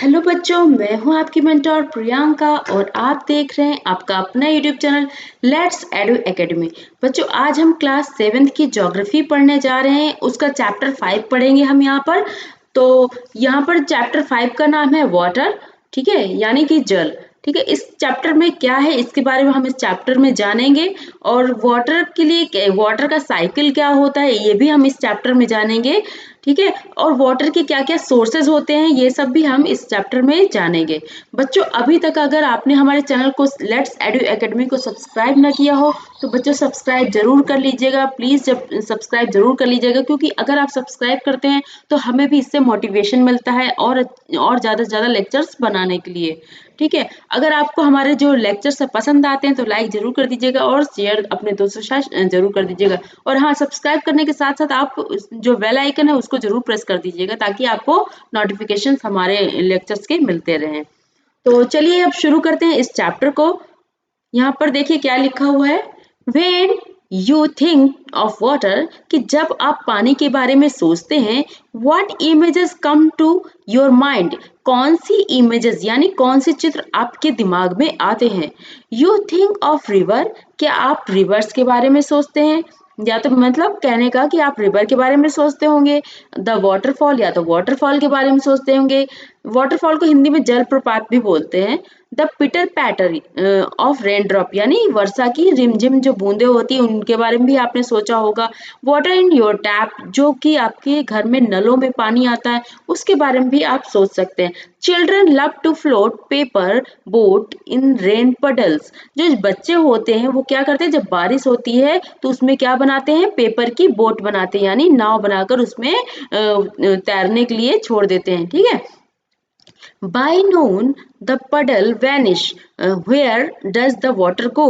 Hello बच्चों, मैं हूं आपकी मेंटर प्रियंका और आप देख रहे हैं आपका अपना YouTube channel let's edu academy. बच्चों, आज हम क्लास 7th की ज्योग्राफी पढ़ने जा रहे हैं। उसका चैप्टर 5 पढ़ेंगे हम यहाँ पर। तो यहाँ पर चैप्टर 5 का नाम है वाटर, ठीक है, यानी कि जल। ठीक है, इस चैप्टर में क्या है इसके बारे में हम इस चैप्टर में जानेंगे। और वाटर के लिए वाटर का साइकिल क्या होता है ये भी हम इस चैप्टर में जानेंगे। ठीक है, और वाटर के क्या क्या सोर्सेज होते हैं ये सब भी हम इस चैप्टर में जानेंगे। बच्चों, अभी तक अगर आपने हमारे चैनल को लेट्स एडू एकेडमी को सब्सक्राइब ना किया हो तो बच्चों सब्सक्राइब जरूर कर लीजिएगा। प्लीज जब सब्सक्राइब जरूर कर लीजिएगा, क्योंकि अगर आप सब्सक्राइब करते हैं तो हमें भी इससे मोटिवेशन मिलता है और ज्यादा से ज्यादा लेक्चर्स बनाने के लिए। ठीक है, अगर आपको हमारे जो लेक्चर्स पसंद आते हैं तो लाइक जरूर कर दीजिएगा और शेयर अपने दोस्तों के साथ जरूर कर दीजिएगा। और हाँ, सब्सक्राइब करने के साथ साथ आप जो बेल आइकन है उसको जरूर प्रेस कर दीजिएगा ताकि आपको नोटिफिकेशन हमारे लेक्चर्स के मिलते रहें। तो चलिए अब शुरू करते हैं इस चैप्टर को। यहाँ पर देखिए क्या लिखा हुआ है। When you think of water, कि जब आप पानी के बारे में सोचते हैं, what images come to your mind? कौन सी इमेजेस यानी कौन से चित्र आपके दिमाग में आते हैं? You think of river, क्या आप रिवर्स के बारे में सोचते हैं? या तो मतलब कहने का कि आप रिवर के बारे में सोचते होंगे। द वाटरफॉल, या तो वाटरफॉल के बारे में सोचते होंगे। वाटरफॉल को हिंदी में जलप्रपात भी बोलते हैं। द पिटर पैटर ऑफ रेन ड्रॉप, यानी वर्षा की रिमझिम जो बूंदे होती हैं उनके बारे में भी आपने सोचा होगा। वाटर इन योर टैप, जो कि आपके घर में नलों में पानी आता है उसके बारे में भी आप सोच सकते हैं। Children love to float paper boat in rain puddles, जो बच्चे होते हैं वो क्या करते हैं जब बारिश होती है तो उसमें क्या बनाते हैं, पेपर की बोट बनाते हैं, यानी नाव बनाकर उसमें तैरने के लिए छोड़ देते हैं। ठीक है, by noon the puddle vanish, where does the water go?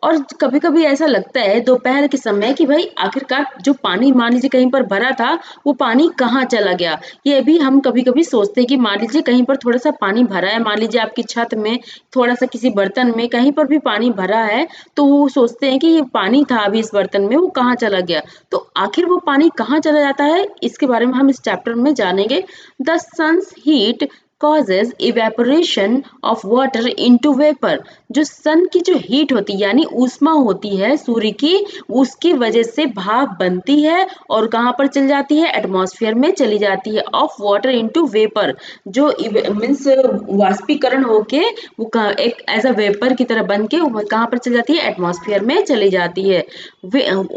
और कभी कभी ऐसा लगता है दोपहर के समय कि भाई आखिरकार जो पानी मान लीजिए कहीं पर भरा था वो पानी कहाँ चला गया। ये भी हम कभी कभी सोचते हैं कि मान लीजिए कहीं पर थोड़ा सा पानी भरा है, मान लीजिए आपकी छत में थोड़ा सा किसी बर्तन में कहीं पर भी पानी भरा है, तो वो सोचते हैं कि ये पानी था अभी इस बर्तन में, वो कहाँ चला गया। तो आखिर वो पानी कहाँ चला जाता है इसके बारे में हम इस चैप्टर में जानेंगे। The sun's heat causes evaporation of water into vapor, जो सन की जो हीट होती है यानी ऊष्मा होती है सूर्य की, उसकी वजह से भाप बनती है और कहाँ पर चली जाती है, एटमॉस्फेयर में चली जाती है। ऑफ वाटर इनटू वेपर, जो मीन्स वाष्पीकरण होके वो एक एज अ वेपर की तरह बन के कहाँ पर चली जाती है, एटमॉस्फेयर में चली जाती है।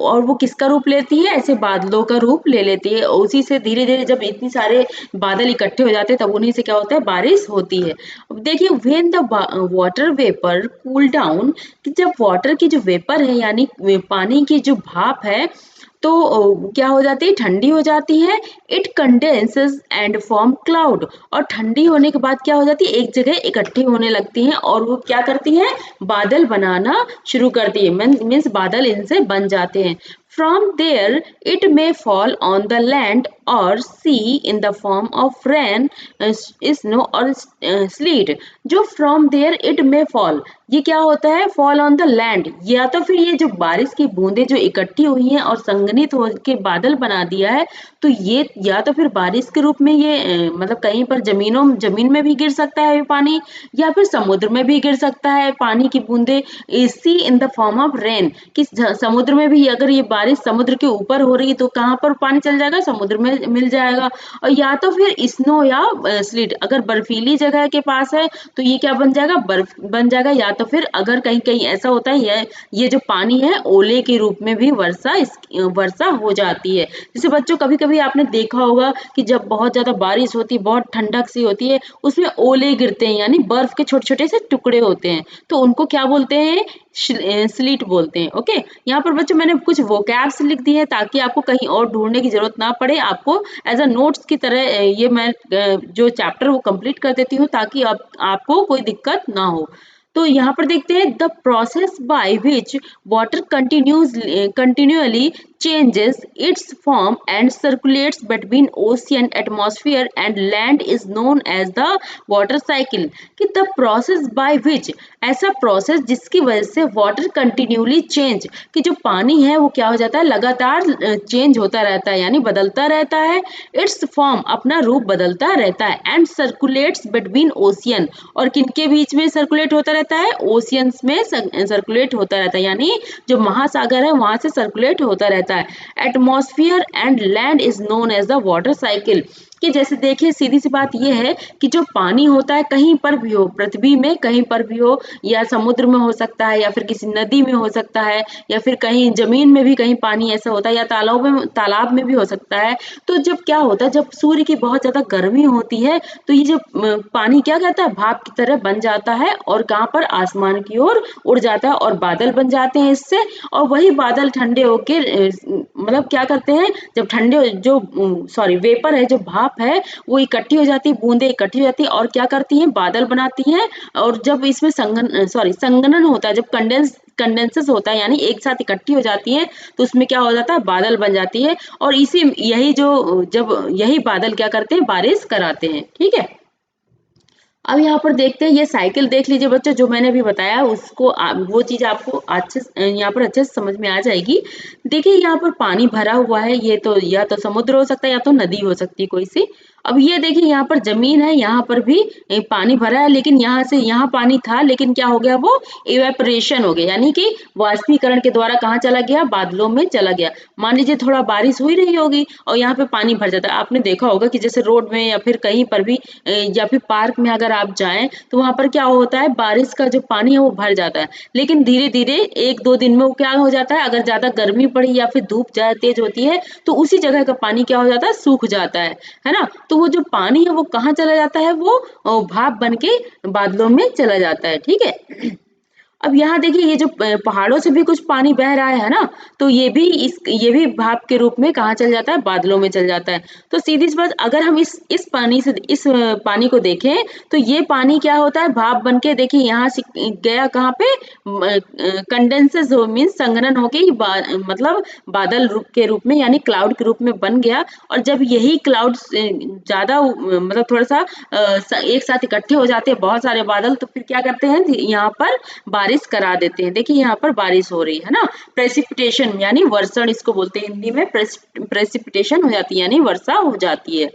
और वो किसका रूप लेती है, ऐसे बादलों का रूप ले लेती है। उसी से धीरे धीरे जब इतनी सारे बादल इकट्ठे हो जाते हैं तब उन्हीं से क्या होता है, बारिश होती है। अब देखिए, when the water vapour cool down, कि जब वाटर की जो वेपर है यानी पानी की जो भाप है तो क्या हो जाती है, ठंडी हो जाती है। It condenses and form cloud, और ठंडी होने के बाद क्या हो जाती है, एक जगह इकट्ठी होने लगती हैं और वो क्या करती हैं, बादल बनाना शुरू करती है। मीन्स बादल इनसे बन जाते हैं। From there, it may fall on the land or sea in the form of rain, snow or sleet. जो from there it may fall, ये क्या होता है, fall on the land, या तो फिर ये जो बारिश की बूंदें जो इकट्ठी हुई हैं और संघनित होकर बादल बना दिया है, तो ये या तो फिर बारिश के रूप में ये मतलब कहीं पर जमीन में भी गिर सकता है पानी, या फिर समुद्र में भी गिर सकता है पानी की बूंदें। Sea in the form of rain, कि समुद्र में भी अगर ये बारिश समुद्र के ऊपर हो रही है तो कहाँ पर पानी चल जाएगा, समुद्र में मिल जाएगा। और या तो फिर स्नो या स्लिट, अगर बर्फीली जगह के पास है तो ये क्या बन जाएगा, बर्फ बन जाएगा। या तो फिर अगर कहीं कहीं ऐसा होता है ये जो पानी है ओले के रूप में भी वर्षा हो जाती है। जैसे बच्चों कभी कभी आपने देखा होगा कि जब बहुत ज्यादा बारिश होती है, बहुत ठंडक सी होती है, उसमें ओले गिरते हैं यानी बर्फ के छोटे छोटे से टुकड़े होते हैं, तो उनको क्या बोलते हैं, स्लीट बोलते हैं। ओके, यहाँ पर बच्चों मैंने कुछ वोकैब्स लिख दी है ताकि आपको कहीं और ढूंढने की जरूरत ना पड़े, आपको एज अ नोट्स की तरह ये मैं जो चैप्टर वो कंप्लीट कर देती हूँ ताकि आपको कोई दिक्कत ना हो। तो यहाँ पर देखते हैं, the process by which water continually changes its form and circulates between ocean, atmosphere and land is known as the water cycle. कि the process by which, ऐसा प्रोसेस जिसकी वजह से वाटर कंटिन्यूली चेंज, कि जो पानी है वो क्या हो जाता है, लगातार चेंज होता रहता है यानी बदलता रहता है, इट्स फॉर्म अपना रूप बदलता रहता है, एंड सर्कुलेट्स बिटवीन ओशियन, और किनके बीच में सर्कुलेट होता रहता है, ओशियंस में सर्कुलेट होता रहता है यानी जो महासागर है वहां से सर्कुलेट होता रहता है। Atmosphere and land is known as the water cycle, कि जैसे देखिए सीधी सी बात यह है कि जो पानी होता है कहीं पर भी हो, पृथ्वी में कहीं पर भी हो, या समुद्र में हो सकता है, या फिर किसी नदी में हो सकता है, या फिर कहीं जमीन में भी कहीं पानी ऐसा होता है, या तालाब में भी हो सकता है। तो जब क्या होता है, जब सूर्य की बहुत ज्यादा गर्मी होती है तो ये जो पानी क्या कहता है, भाप की तरह बन जाता है और कहाँ पर, आसमान की ओर उड़ जाता है और बादल बन जाते हैं इससे। और वही बादल ठंडे होके मतलब क्या करते हैं, जब ठंडे जो सॉरी वेपर है, जो भाप है वो इकट्ठी हो जाती है, बूंदे इकट्ठी हो जाती है और क्या करती हैं, बादल बनाती हैं। और जब इसमें संघनन होता है, जब कंडेंसस होता है यानी एक साथ इकट्ठी हो जाती है, तो उसमें क्या हो जाता है, बादल बन जाती है। और इसी यही जो जब यही बादल क्या करते हैं, बारिश कराते हैं। ठीक है, अब यहाँ पर देखते हैं, ये साइकिल देख लीजिए बच्चों, जो मैंने अभी बताया उसको वो चीज आपको अच्छे यहाँ पर अच्छे से समझ में आ जाएगी। देखिए यहाँ पर पानी भरा हुआ है, ये तो या तो समुद्र हो सकता है या तो नदी हो सकती है कोई सी। अब ये देखिए यहाँ पर जमीन है, यहाँ पर भी पानी भरा है, लेकिन यहाँ से यहाँ पानी था, लेकिन क्या हो गया, वो इवेपोरेशन हो गया यानी कि वाष्पीकरण के द्वारा कहाँ चला गया, बादलों में चला गया। मान लीजिए थोड़ा बारिश हुई रही होगी और यहाँ पे पानी भर जाता है, आपने देखा होगा कि जैसे रोड में या फिर कहीं पर भी या फिर पार्क में अगर आप जाएं तो वहां पर क्या होता है, बारिश का जो पानी है वो भर जाता है, लेकिन धीरे धीरे एक दो दिन में वो क्या हो जाता है, अगर ज्यादा गर्मी पड़ी या फिर धूप ज्यादा तेज होती है तो उसी जगह का पानी क्या हो जाता है, सूख जाता है ना। तो वो जो पानी है वो कहाँ चला जाता है, वो भाप बन के बादलों में चला जाता है। ठीक है, अब यहाँ देखिए ये जो पहाड़ों से भी कुछ पानी बह रहा है ना, तो ये भी भाप के रूप में कहाँ चल जाता है, बादलों में चल जाता है। तो सीधी सी बात, अगर हम इस पानी से इस पानी को देखें तो ये पानी क्या होता है, भाप बन के देखिए यहाँ से गया कहाँ पे, कंडेंसस हो मीन्स संघनन होके मतलब बादल रूप के रूप में यानी क्लाउड के रूप में बन गया। और जब यही क्लाउड ज्यादा मतलब थोड़ा सा एक साथ इकट्ठे हो जाते हैं बहुत सारे बादल, तो फिर क्या करते हैं, यहाँ पर बारिश करा देते हैं। देखिए यहाँ पर बारिश हो रही है ना, प्रेसिपिटेशन यानी वर्षण इसको बोलते हैं हिंदी में, प्रेसिपिटेशन हो जाती है यानी वर्षा हो जाती है।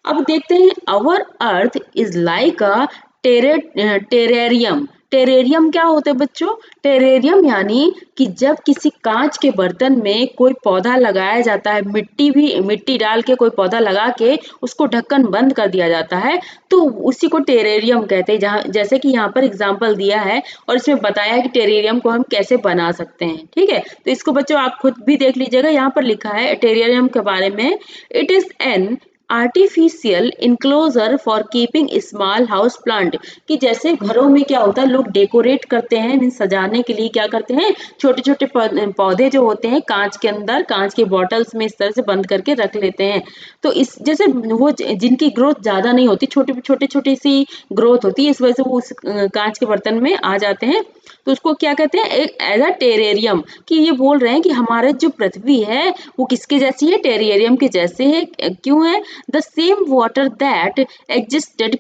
अब देखते हैं, our earth is like a terrarium. Terrarium क्या होता है बच्चों, टेरेरियम यानी कि जब किसी कांच के बर्तन में कोई पौधा लगाया जाता है, मिट्टी डाल के कोई पौधा लगा के उसको ढक्कन बंद कर दिया जाता है, तो उसी को टेरेरियम कहते हैं। जहाँ जैसे कि यहाँ पर एग्जाम्पल दिया है और इसमें बताया है कि टेरेरियम को हम कैसे बना सकते हैं। ठीक है, तो इसको बच्चों आप खुद भी देख लीजिएगा, यहाँ पर लिखा है टेरेरियम के बारे में, it is an artificial enclosure for keeping small house plant, कि जैसे घरों में क्या होता है, लोग डेकोरेट करते हैं, मीन्स सजाने के लिए क्या करते हैं, छोटे छोटे पौधे जो होते हैं कांच के अंदर, कांच के बॉटल्स में इस तरह से बंद करके रख लेते हैं। तो इस जैसे वो जिनकी ग्रोथ ज्यादा नहीं होती, छोटे छोटी सी ग्रोथ होती है, इस वजह से वो उस कांच के बर्तन में आ जाते हैं। तो उसको क्या कहते हैं, एक एज अ टेरेरियम, कि ये बोल रहे हैं कि हमारे जो पृथ्वी है वो किसके जैसी है, टेरेरियम के जैसे है। क्यों है, the same water that existed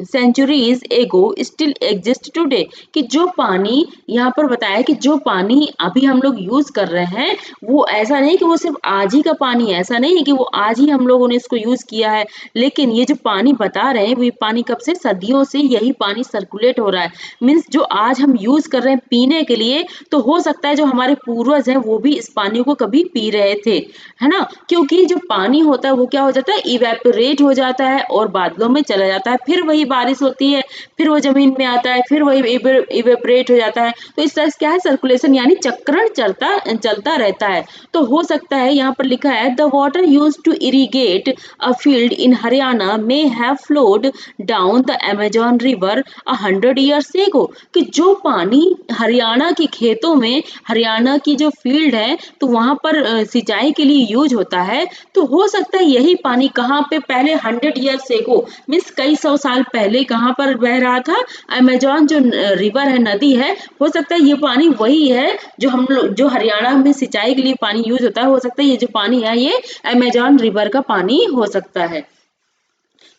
centuries ago still exist today, कि जो पानी यहाँ पर बताया कि जो पानी अभी हम लोग यूज कर रहे हैं वो ऐसा नहीं कि वो सिर्फ आज ही का पानी है, ऐसा नहीं है कि वो आज ही हम लोगों ने इसको यूज किया है, लेकिन ये जो पानी बता रहे हैं वो पानी कब से, सदियों से यही पानी सर्कुलेट हो रहा है। मीन्स जो आज हम यूज कर रहे हैं पीने के लिए, तो हो सकता है जो हमारे पूर्वज हैं वो भी इस पानी को कभी पी रहे थे, है ना। क्योंकि जो पानी होता है वो क्या हो जाता है, इवेपोरेट हो जाता है और बादलों में चला जाता है, फिर वही बारिश होती है, फिर वो जमीन में आता है, फिर वही इवेपोरेट हो जाता है। तो इस तरह से क्या है, सर्कुलेशन यानी चक्रण चलता चलता रहता है। तो हो सकता है, यहाँ पर लिखा है, the water use to irrigate a field in Haryana may have flowed down the Amazon river 100 years ago, कि जो पानी हरियाणा के खेतों में, हरियाणा की जो फील्ड है तो वहां पर सिंचाई के लिए यूज होता है, तो हो सकता है यही पानी पानी कहाँ पे पहले 100 ईयर्स एगो मीन्स कई सौ साल पहले कहाँ पर बह रहा था, अमेजोन जो रिवर है, नदी है, हो सकता है ये पानी वही है जो हम लोग जो हरियाणा में सिंचाई के लिए पानी यूज होता है, हो सकता है ये जो पानी है ये अमेजोन रिवर का पानी हो सकता है।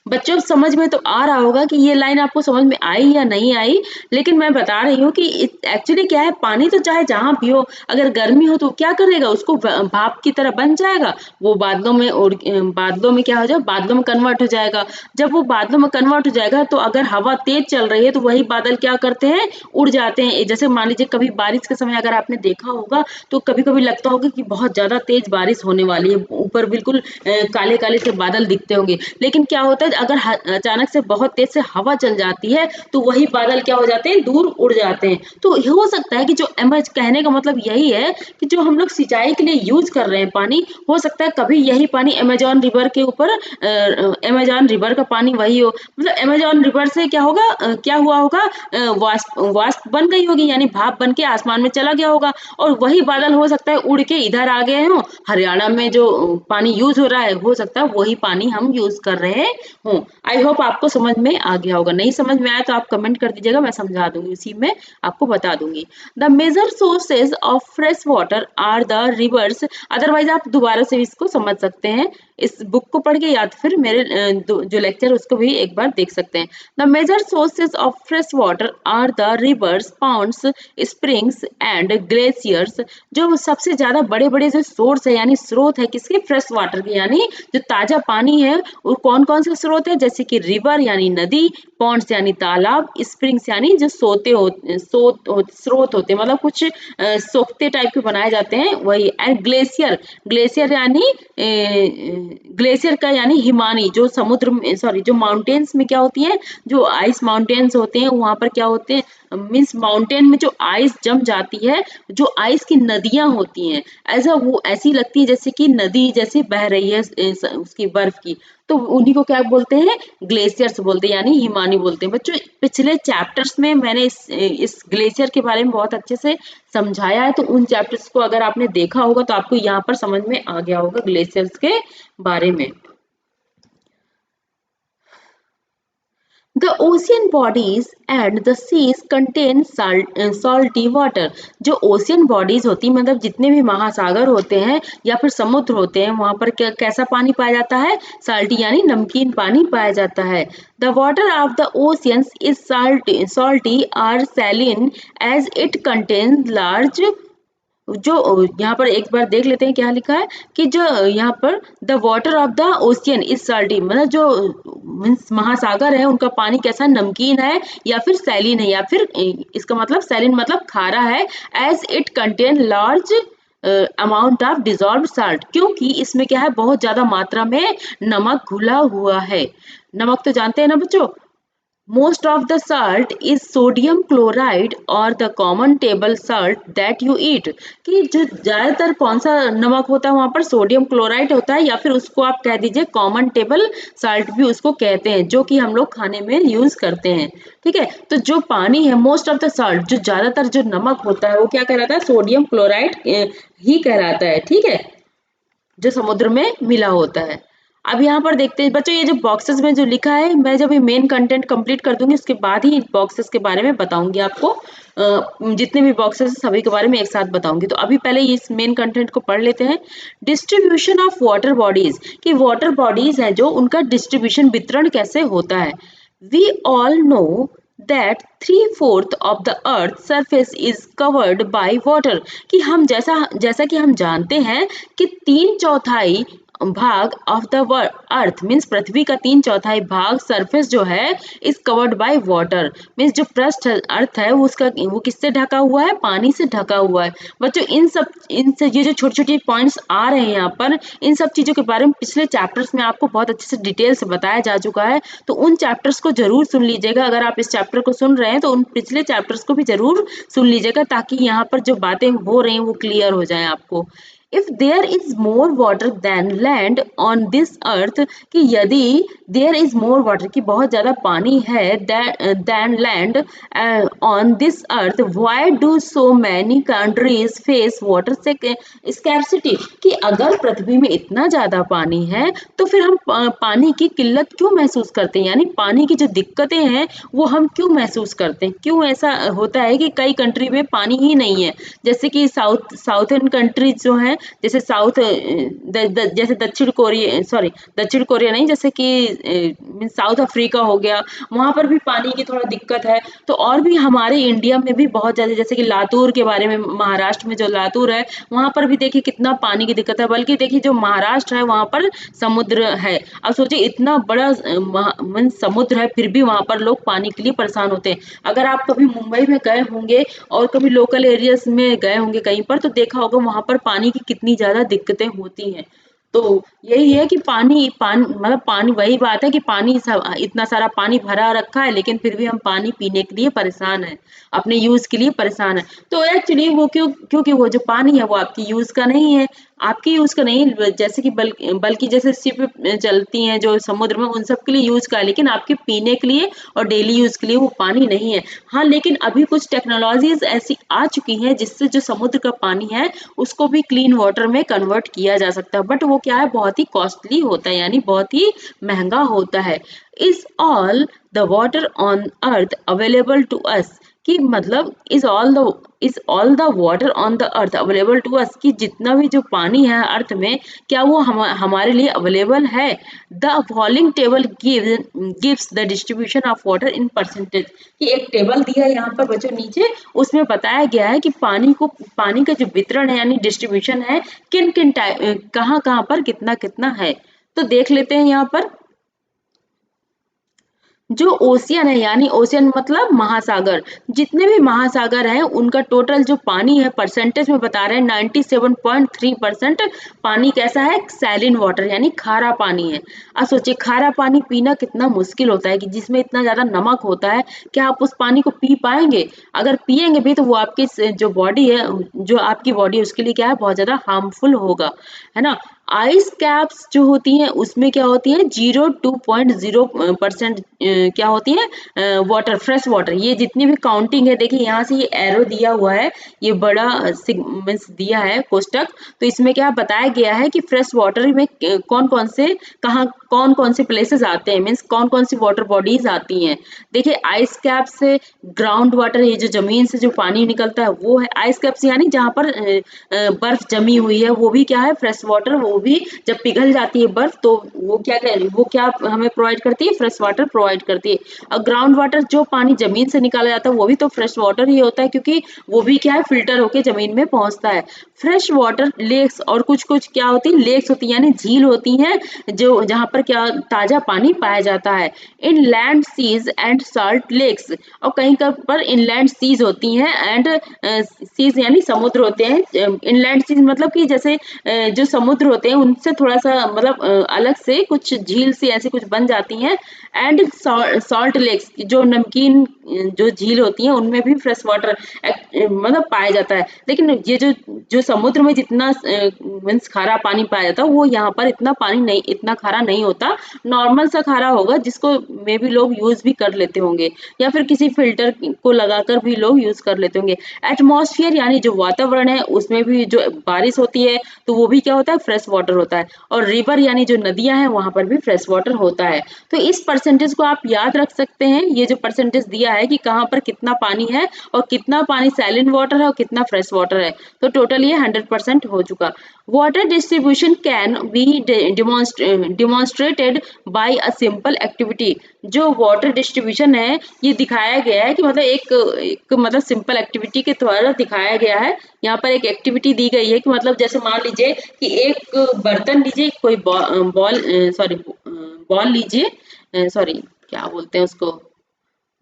बच्चों समझ में तो आ रहा होगा कि ये लाइन आपको समझ में आई या नहीं आई, लेकिन मैं बता रही हूँ कि एक्चुअली क्या है, पानी तो चाहे जहाँ भी हो, अगर गर्मी हो तो क्या करेगा, उसको भाप की तरह बन जाएगा, वो बादलों में और बादलों में क्या हो जाए, बादलों में कन्वर्ट हो जाएगा। जब वो बादलों में कन्वर्ट हो जाएगा तो अगर हवा तेज चल रही है तो वही बादल क्या करते हैं, उड़ जाते हैं। जैसे मान लीजिए कभी बारिश के समय अगर आपने देखा होगा तो कभी कभी लगता होगा कि बहुत ज्यादा तेज बारिश होने वाली है, ऊपर बिल्कुल काले काले से बादल दिखते होंगे, लेकिन क्या होता है अगर अचानक से बहुत तेज से हवा चल जाती है तो वही बादल क्या हो जाते हैं, दूर उड़ जाते हैं। तो हो सकता है कि जो एमएच कहने का मतलब यही है कि जो हम लोग सिंचाई के लिए यूज कर रहे हैं पानी, हो सकता है कभी यही पानी अमेजोन रिवर के ऊपर अमेजोन रिवर का पानी वही हो, मतलब अमेजोन रिवर से क्या होगा, क्या हुआ होगा, वाष्प बन गई होगी, यानी भाप बन के आसमान में चला गया होगा, और वही बादल हो सकता है उड़ के इधर आ गए हो, हरियाणा में जो पानी यूज हो रहा है हो सकता है वही पानी हम यूज कर रहे हूँ। आई होप आपको समझ में आ गया होगा, नहीं समझ में आया तो आप कमेंट कर दीजिएगा, मैं समझा दूंगी, उसी में आपको बता दूंगी। The major sources of fresh water are the rivers, otherwise आप दोबारा से इसको समझ सकते हैं, इस बुक को पढ़ के या फिर मेरे जो लेक्चर उसको भी एक बार देख सकते हैं। The major sources of fresh water are the rivers, ponds, springs and glaciers, जो सबसे ज्यादा बड़े बड़े जो सोर्स है यानी स्रोत है किसके, फ्रेश वाटर के, यानी जो ताजा पानी है वो कौन कौन से स्रोत है, जैसे कि रिवर यानी नदी, पॉन्ड्स यानी तालाब, स्प्रिंग्स यानी जो स्रोत होते हैं, मतलब कुछ सोखते टाइप के बनाए जाते हैं वही, एंड ग्लेशियर, ग्लेशियर यानी ग्लेशियर का यानी हिमानी, जो समुद्र में सॉरी जो माउंटेन्स में क्या होती है, जो आइस माउंटेन्स होते हैं वहां पर क्या होते हैं, मीन्स माउंटेन में जो आइस जम जाती है, जो आइस की नदियां होती हैं, ऐसा वो ऐसी लगती है जैसे कि नदी जैसे बह रही है उसकी बर्फ की, तो उन्हीं को क्या बोलते हैं, ग्लेशियर्स बोलते हैं, यानी हिमानी बोलते हैं। बच्चों पिछले चैप्टर्स में मैंने इस ग्लेशियर के बारे में बहुत अच्छे से समझाया है, तो उन चैप्टर्स को अगर आपने देखा होगा तो आपको यहाँ पर समझ में आ गया होगा ग्लेशियर्स के बारे में। The ocean bodies and the seas contain salty water. जो ओशियन बॉडीज होती है, मतलब जितने भी महासागर होते हैं या फिर समुद्र होते हैं, वहां पर कैसा पानी पाया जाता है, साल्टी यानी नमकीन पानी पाया जाता है। The water of the oceans is salty or saline as it contains large, जो यहाँ पर एक बार देख लेते हैं क्या लिखा है, कि जो यहाँ पर the water of the ocean is salty, मतलब जो मीन्स महासागर है उनका पानी कैसा, नमकीन है या फिर सैलिन है, या फिर इसका मतलब सैलिन मतलब खारा है, as it contain large amount of dissolve salt, क्योंकि इसमें क्या है, बहुत ज्यादा मात्रा में नमक घुला हुआ है। नमक तो जानते हैं ना बच्चों, most of the salt is sodium chloride or the common table salt that you eat, कि जो ज्यादातर कौन सा नमक होता है वहां पर सोडियम क्लोराइड होता है, या फिर उसको आप कह दीजिए कॉमन टेबल साल्ट भी उसको कहते हैं, जो कि हम लोग खाने में यूज करते हैं। ठीक है, तो जो पानी है मोस्ट ऑफ द साल्ट, जो ज्यादातर जो नमक होता है वो क्या कहलाता है, सोडियम क्लोराइड ही कहलाता है। ठीक है, जो समुद्र में मिला होता है। अब यहाँ पर देखते हैं बच्चों, ये जो बॉक्सेस में जो लिखा है, मैं जब ये मेन कंटेंट कंप्लीट कर दूंगी उसके बाद ही बॉक्सेस के बारे में बताऊंगी आपको, जितने भी बॉक्सेस सभी के बारे में एक साथ बताऊंगी। तो अभी पहले इस मेन कंटेंट को पढ़ लेते हैं। डिस्ट्रीब्यूशन ऑफ वाटर बॉडीज, कि वाटर बॉडीज है जो उनका डिस्ट्रीब्यूशन वितरण कैसे होता है। We all know that 3/4 of the earth surface is covered by water, कि हम जैसा कि हम जानते हैं कि 3/4 भाग ऑफ द अर्थ मीन्स पृथ्वी का 3/4 भाग सरफेस जो है is covered by water, means जो पृष्ठ अर्थ है उसका वो किससे ढका हुआ है, पानी से ढका हुआ है। बच्चों इन ये जो छोटे छोटे पॉइंट्स आ रहे हैं यहाँ पर, इन सब चीजों के बारे में पिछले चैप्टर्स में आपको बहुत अच्छे से डिटेल से बताया जा चुका है, तो उन चैप्टर्स को जरूर सुन लीजिएगा। अगर आप इस चैप्टर को सुन रहे हैं तो उन पिछले चैप्टर्स को भी जरूर सुन लीजिएगा, ताकि यहाँ पर जो बातें हो रही हैं वो क्लियर हो जाए आपको। If there is more water then land on this earth, कि यदि देयर इज मोर वाटर की बहुत ज्यादा पानी है then land on this earth, why do so many countries face water scarcity, कि अगर पृथ्वी में इतना ज्यादा पानी है तो फिर हम पानी की किल्लत क्यों महसूस करते हैं, यानी पानी की जो दिक्कतें हैं वो हम क्यों महसूस करते हैं, क्यों ऐसा होता है कि कई कंट्री में पानी ही नहीं है। जैसे कि साउथर्न कंट्रीज जो हैं, जैसे जैसे दक्षिण कोरिया नहीं, जैसे कि साउथ अफ्रीका हो गया, वहां पर भी पानी की थोड़ा दिक्कत है। तो और भी हमारे इंडिया में भी बहुत ज्यादा, जैसे कि लातूर के बारे में, महाराष्ट्र में जो लातूर है वहां पर भी देखिए कितना पानी की दिक्कत है, बल्कि देखिए जो महाराष्ट्र है वहां पर समुद्र है। अब सोचिए इतना बड़ा समुद्र है, फिर भी वहां पर लोग पानी के लिए परेशान होते हैं। अगर आप कभी मुंबई में गए होंगे और कभी लोकल एरियाज में गए होंगे कहीं पर, तो देखा होगा वहां पर पानी की कितनी ज्यादा दिक्कतें होती हैं। तो यही है कि मतलब पानी, वही बात है कि पानी इतना सारा पानी भरा रखा है, लेकिन फिर भी हम पानी पीने के लिए परेशान है, अपने यूज के लिए परेशान है। तो एक्चुअली वो क्योंकि वो जो पानी है वो आपकी यूज का नहीं है, आपकी यूज का नहीं, जैसे कि बल्कि जैसे शिप चलती हैं जो समुद्र में, उन सब के लिए यूज का है, लेकिन आपके पीने के लिए और डेली यूज के लिए वो पानी नहीं है। हाँ, लेकिन अभी कुछ टेक्नोलॉजीज ऐसी आ चुकी हैं जिससे जो समुद्र का पानी है उसको भी क्लीन वाटर में कन्वर्ट किया जा सकता है, बट वो क्या है, बहुत ही कॉस्टली होता है, यानी बहुत ही महंगा होता है। Is all the water on earth available to us, कि मतलब is all the water on the earth available to us, कि जितना भी जो पानी है अर्थ में, क्या वो हमारे लिए अवेलेबल है। The following table gives the distribution of water in percentage, कि एक टेबल दिया है यहाँ पर बच्चों नीचे, उसमें बताया गया है कि पानी का जो वितरण है यानी डिस्ट्रीब्यूशन है, किन किन कहाँ कहाँ पर कितना कितना है। तो देख लेते हैं यहाँ पर, जो ओशियन है, यानी ओशियन मतलब महासागर, जितने भी महासागर हैं उनका टोटल जो पानी है परसेंटेज में बता रहे हैं 97.3% पानी कैसा है, सैलिन वाटर, यानी खारा पानी है। अब सोचिए खारा पानी पीना कितना मुश्किल होता है, कि जिसमें इतना ज्यादा नमक होता है, क्या आप उस पानी को पी पाएंगे? अगर पिएंगे भी तो वो आपकी जो बॉडी है, जो आपकी बॉडी है उसके लिए क्या है, बहुत ज्यादा हार्मफुल होगा, है ना। आइस कैप्स जो होती हैं उसमें क्या होती है, 0.0% क्या होती है, वाटर, फ्रेश वाटर। ये जितनी भी काउंटिंग है, देखिए यहाँ से ये एरो दिया हुआ है, ये बड़ा मीन्स दिया है कोष्टक, तो इसमें क्या बताया गया है कि फ्रेश वाटर में कौन कौन से, कहाँ कौन कौन से प्लेसेस आते हैं, मीन्स कौन कौन सी वाटर बॉडीज आती हैं। देखिए आइस कैप से ग्राउंड वाटर, ये जो जमीन से जो पानी निकलता है वो है आइस कैप्स, यानी जहाँ पर बर्फ जमी हुई है वो भी क्या है, फ्रेश वाटर। वो भी जब पिघल जाती है बर्फ तो वो क्या हमें प्रोवाइड करती है, फ्रेश वाटर प्रोवाइड करती है। और ग्राउंड वाटर जो पानी जमीन से निकाला जाता है वो भी तो फ्रेश वाटर ही होता है, क्योंकि वो भी क्या है, फिल्टर होके जमीन में पहुंचता है। फ्रेश वाटर लेक्स, और कुछ कुछ क्या होती है, लेक्स होती है यानी झील होती हैं, जो जहाँ पर क्या ताजा पानी पाया जाता है। Inland seas and salt lakes, और कहीं पर इनलैंड सीज होती हैं एंड सीज यानी समुद्र होते हैं। इनलैंड सीज मतलब कि जैसे जो समुद्र होते हैं उनसे थोड़ा सा मतलब अलग से कुछ झील सी ऐसी कुछ बन जाती हैं। एंड सॉल्ट लेक्स, जो नमकीन जो झील होती हैं उनमें भी फ्रेश वाटर मतलब पाया जाता है। लेकिन ये जो जो समुद्र में जितना मीन्स खारा पानी पाया जाता है वो यहाँ पर इतना खारा नहीं होता, नॉर्मल सा खारा होगा, जिसको मे भी लोग यूज भी कर लेते होंगे, या फिर किसी फिल्टर को लगाकर भी लोग यूज कर लेते होंगे। एटमॉस्फेयर यानी जो वातावरण है उसमें भी जो बारिश होती है तो वो भी क्या होता है, फ्रेश वाटर होता है। और रिवर यानी जो नदियां हैं वहां पर भी फ्रेश वाटर होता है। तो इस परसेंटेज को आप याद रख सकते हैं, ये जो परसेंटेज दिया है कि कहाँ पर कितना पानी है और कितना पानी सैलिन वाटर है और कितना फ्रेश वाटर है, तो टोटल ये 100% हो चुका। Water distribution can be demonstrated by a simple activity, जो वाटर डिस्ट्रीब्यूशन है ये दिखाया गया है कि मतलब एक मतलब सिंपल एक्टिविटी के द्वारा दिखाया गया है। यहाँ पर एक एक्टिविटी दी गई है कि मतलब जैसे मान लीजिए कि एक बर्तन लीजिए, कोई बॉल लीजिए, सॉरी क्या बोलते हैं उसको,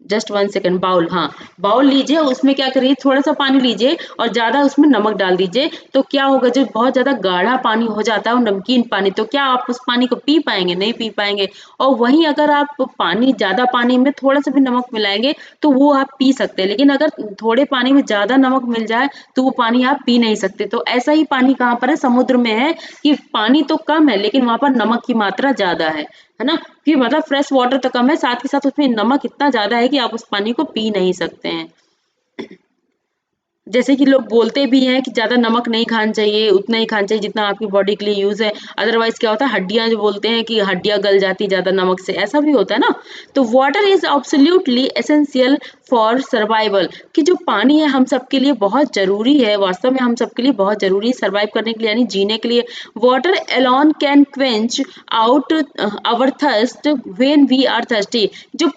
जस्ट 1 सेकंड, बाउल, हाँ, बाउल लीजिए, उसमें क्या करिए, थोड़ा सा पानी लीजिए और ज्यादा उसमें नमक डाल दीजिए। तो क्या होगा, जो बहुत ज्यादा गाढ़ा पानी हो जाता है और नमकीन पानी, तो क्या आप उस पानी को पी पाएंगे? नहीं पी पाएंगे। और वहीं अगर आप पानी, ज्यादा पानी में थोड़ा सा भी नमक मिलाएंगे तो वो आप पी सकते हैं, लेकिन अगर थोड़े पानी में ज्यादा नमक मिल जाए तो वो पानी आप पी नहीं सकते। तो ऐसा ही पानी कहाँ पर है, समुद्र में है, कि पानी तो कम है लेकिन वहां पर नमक की मात्रा ज्यादा है ना, कि मतलब फ्रेश वाटर तो कम है, साथ ही साथ उसमें नमक इतना ज्यादा है कि आप उस पानी को पी नहीं सकते हैं। जैसे कि लोग बोलते भी हैं कि ज़्यादा नमक नहीं खाना चाहिए, उतना ही खाना चाहिए जितना आपकी बॉडी के लिए यूज़ है। अदरवाइज़ क्या होता है, हड्डियाँ, जो बोलते हैं कि हड्डियाँ गल जाती ज़्यादा नमक से, ऐसा भी होता है ना। तो water is absolutely essential for survival, कि जो पानी है हम सबके लिए बहुत ज़रूरी है, वास्तव में हम सबके लिए बहुत ज़रूरी है सर्वाइव करने के लिए, यानी जीने के लिए। Water alone can quench out our thirst when we are thirsty. जो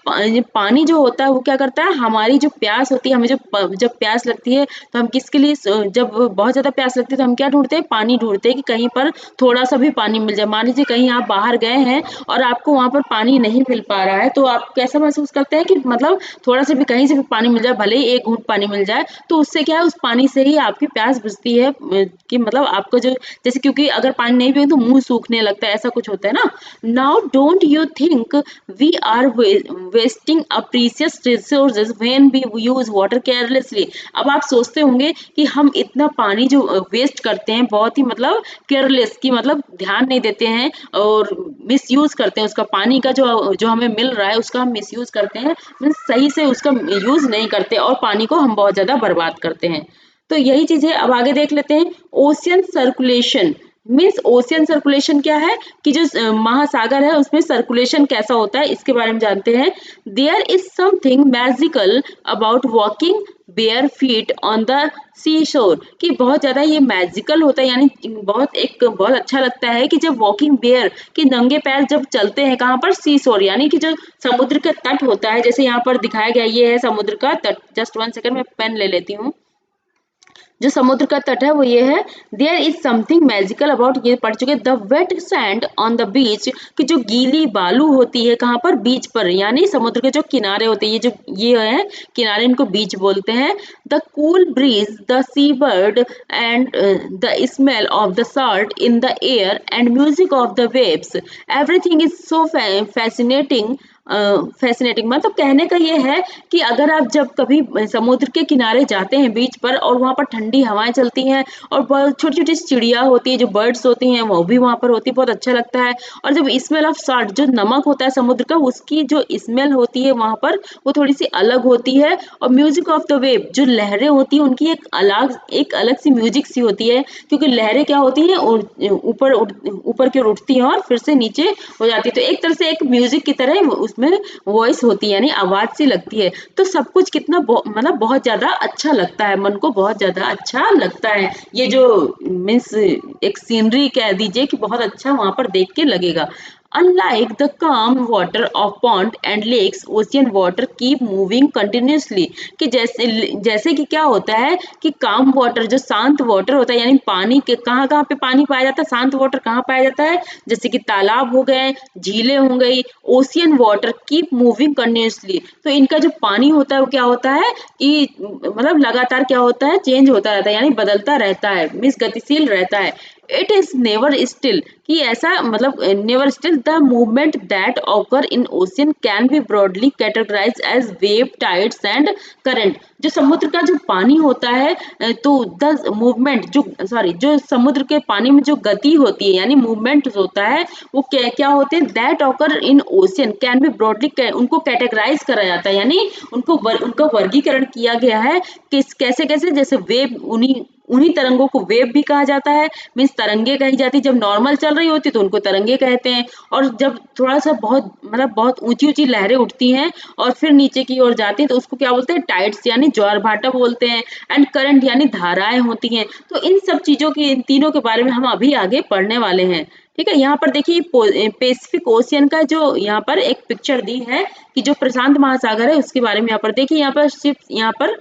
पानी जो होता है वो क्या करता है, हमारी जो प्यास होती है, हमें जब प्यास लगती है तो हम किसके लिए, जब बहुत ज़्यादा प्यास लगती है तो हम क्या ढूँढते हैं, पानी ढूँढते हैं, कि कहीं पर थोड़ा-सा भी पानी मिल जाए। मान लीजिए कहीं आप बाहर गए हैं और आपको वहाँ पर पानी नहीं मिल पा रहा है, तो आप कैसा महसूस करते हैं कि मतलब थोड़ा-सा भी, कहीं से भी पानी मिल जाए, भले ही 1 घूँट पानी मिल जाए, तो उससे क्या है, उस पानी से ही आपकी प्यास बुझती है, कि मतलब आपको जो, जैसे, क्योंकि अगर पानी नहीं पिएंगे तो मुँह सूखने लगता है, ऐसा कुछ होता है ना। Now don't you think we are wasting a precious resources when we use water carelessly. अब आप सोचते होंगे कि हम इतना पानी जो वेस्ट करते हैं, बहुत ही मतलब केयरलेस, की मतलब ध्यान नहीं देते हैं और मिसयूज करते हैं उसका, पानी का जो जो हमें मिल रहा है उसका हम मिसयूज करते हैं, मीन्स सही से उसका यूज नहीं करते और पानी को हम बहुत ज्यादा बर्बाद करते हैं। तो यही चीज है। अब आगे देख लेते हैं, ocean circulation. Means ocean circulation क्या है, कि जो महासागर है उसमें सर्कुलेशन कैसा होता है, इसके बारे में जानते हैं। There is something magical about walking bare feet on the sea shore, कि बहुत ज्यादा ये मैजिकल होता है, यानी बहुत अच्छा लगता है कि जब वॉकिंग बेयर, कि नंगे पैर जब चलते हैं, कहाँ पर, सी शोर, यानी कि जो समुद्र का तट होता है, जैसे यहाँ पर दिखाया गया, ये है समुद्र का तट। जस्ट 1 सेकंड, मैं पेन ले लेती हूँ। जो समुद्र का तट है वो ये है। There is something magical about, ये पढ़ चुके, the wet sand on the beach, कि जो गीली बालू होती है कहाँ पर, बीच पर, यानी समुद्र के जो किनारे होते हैं, ये जो ये है किनारे, इनको बीच बोलते हैं। The cool breeze, the sea bird and the smell of the salt in the air and music of the waves, everything is so fascinating. Fascinating मतलब कहने का ये है कि अगर आप जब कभी समुद्र के किनारे जाते हैं बीच पर, और वहाँ पर ठंडी हवाएं चलती हैं और बहुत छोटी छोटी चिड़िया होती है, जो बर्ड्स होती हैं वो भी वहाँ पर होती है, बहुत अच्छा लगता है। और जब स्मेल ऑफ सॉल्ट, जो नमक होता है समुद्र का, उसकी जो स्मेल होती है वहाँ पर, वो थोड़ी सी अलग होती है। और म्यूजिक ऑफ द वेव, जो लहरें होती हैं उनकी एक अलग सी म्यूजिक सी होती है, क्योंकि लहरें क्या होती हैं, ऊपर की ओर उठती हैं और फिर से नीचे हो जाती है, तो एक तरह से एक म्यूजिक की तरह उसमें वॉइस होती है, यानी आवाज सी लगती है। तो सब कुछ कितना मतलब बहुत ज्यादा अच्छा लगता है, मन को बहुत ज्यादा अच्छा लगता है। ये जो मीन्स एक सीनरी कह दीजिए, कि बहुत अच्छा वहां पर देख के लगेगा। Unlike the calm water of pond and lakes, ocean water keep moving continuously, कि जैसे जैसे कि क्या होता है कि काम वाटर, जो शांत वाटर होता है, यानी पानी के कहाँ कहाँ पे पानी पाया जाता है, शांत वाटर कहाँ पाया जाता है, जैसे कि तालाब हो गए, झीलें हो गई। Ocean water keep moving continuously, तो इनका जो पानी होता है वो क्या होता है कि मतलब लगातार क्या होता है, चेंज होता रहता है, यानी बदलता रहता है, मीन्स गतिशील रहता है। इट इज नेवर स्टिल, कि ऐसा मतलब never still, the movement that occur in ocean can be broadly categorize as wave, tides and current. जो समुद्र का जो पानी होता है, तो द मूवमेंट, जो समुद्र के पानी में जो गति होती है, यानी मूवमेंट होता है, वो क्या क्या होते हैं, that occur in ocean can be broadly, उनको कैटेगराइज करा जाता है, यानी उनका वर्गीकरण किया गया है, किस कैसे कैसे, जैसे वेव, उन्हीं उन्हीं तरंगों को वेव भी कहा जाता है, मीन्स तरंगे कही जाती है। जब नॉर्मल चल रही होती तो उनको तरंगे कहते हैं, और जब थोड़ा सा बहुत मतलब बहुत ऊंची ऊंची लहरें उठती हैं और फिर नीचे की ओर जाती हैं तो उसको क्या बोलते हैं, टाइड्स, यानी ज्वार भाटा बोलते हैं। एंड करंट, यानी धाराएं होती हैं। तो इन सब चीजों की, इन तीनों के बारे में हम अभी आगे पढ़ने वाले हैं। ठीक है, यहाँ पर देखिए पैसिफिक ओशियन का जो यहाँ पर एक पिक्चर दी है, कि जो प्रशांत महासागर है उसके बारे में यहाँ पर देखिए, यहाँ पर शिप यहाँ पर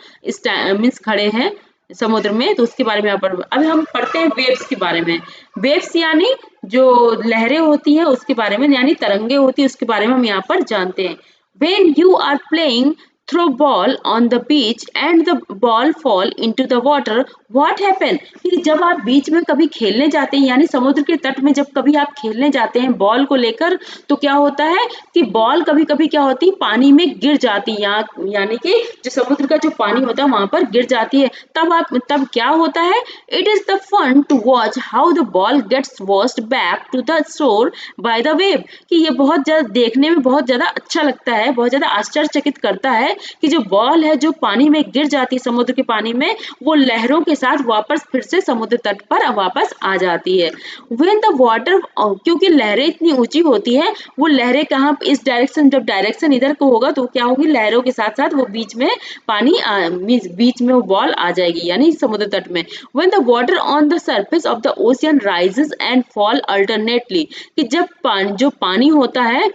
मीन्स खड़े हैं समुद्र में, तो उसके बारे में यहाँ पर अभी हम पढ़ते हैं वेव्स के बारे में। वेव्स यानी जो लहरें होती हैं उसके बारे में, यानी तरंगे होती है उसके बारे में हम यहाँ पर जानते हैं। When you are playing throw ball on the beach and the ball fall into the water, what happen? कि जब आप बीच में कभी खेलने जाते हैं यानी समुद्र के तट में जब कभी आप खेलने जाते हैं बॉल को लेकर, तो क्या होता है कि बॉल कभी कभी क्या होती है पानी में गिर जाती है, यानी कि जो समुद्र का जो पानी होता है वहां पर गिर जाती है। तब क्या होता है, it is the fun to watch how the ball gets washed back to the shore by the wave, कि ये बहुत ज्यादा देखने में बहुत ज्यादा अच्छा लगता है, बहुत ज्यादा आश्चर्यचकित करता है कि जो बॉल है जो पानी में गिर जाती है समुद्र के पानी में, वो लहरों के साथ वापस फिर से समुद्र तट पर वापस आ जाती है। व्हेन द वाटर, क्योंकि लहरें इतनी ऊंची होती है, वो लहरें कहाँ इस डायरेक्शन, जब डायरेक्शन इधर को होगा तो क्या होगी, लहरों के साथ साथ वो बीच में पानी बीच में वो बॉल आ जाएगी यानी समुद्र तट में। When the water on the surface of the ocean rises and fall alternately, कि जब जो पानी होता है,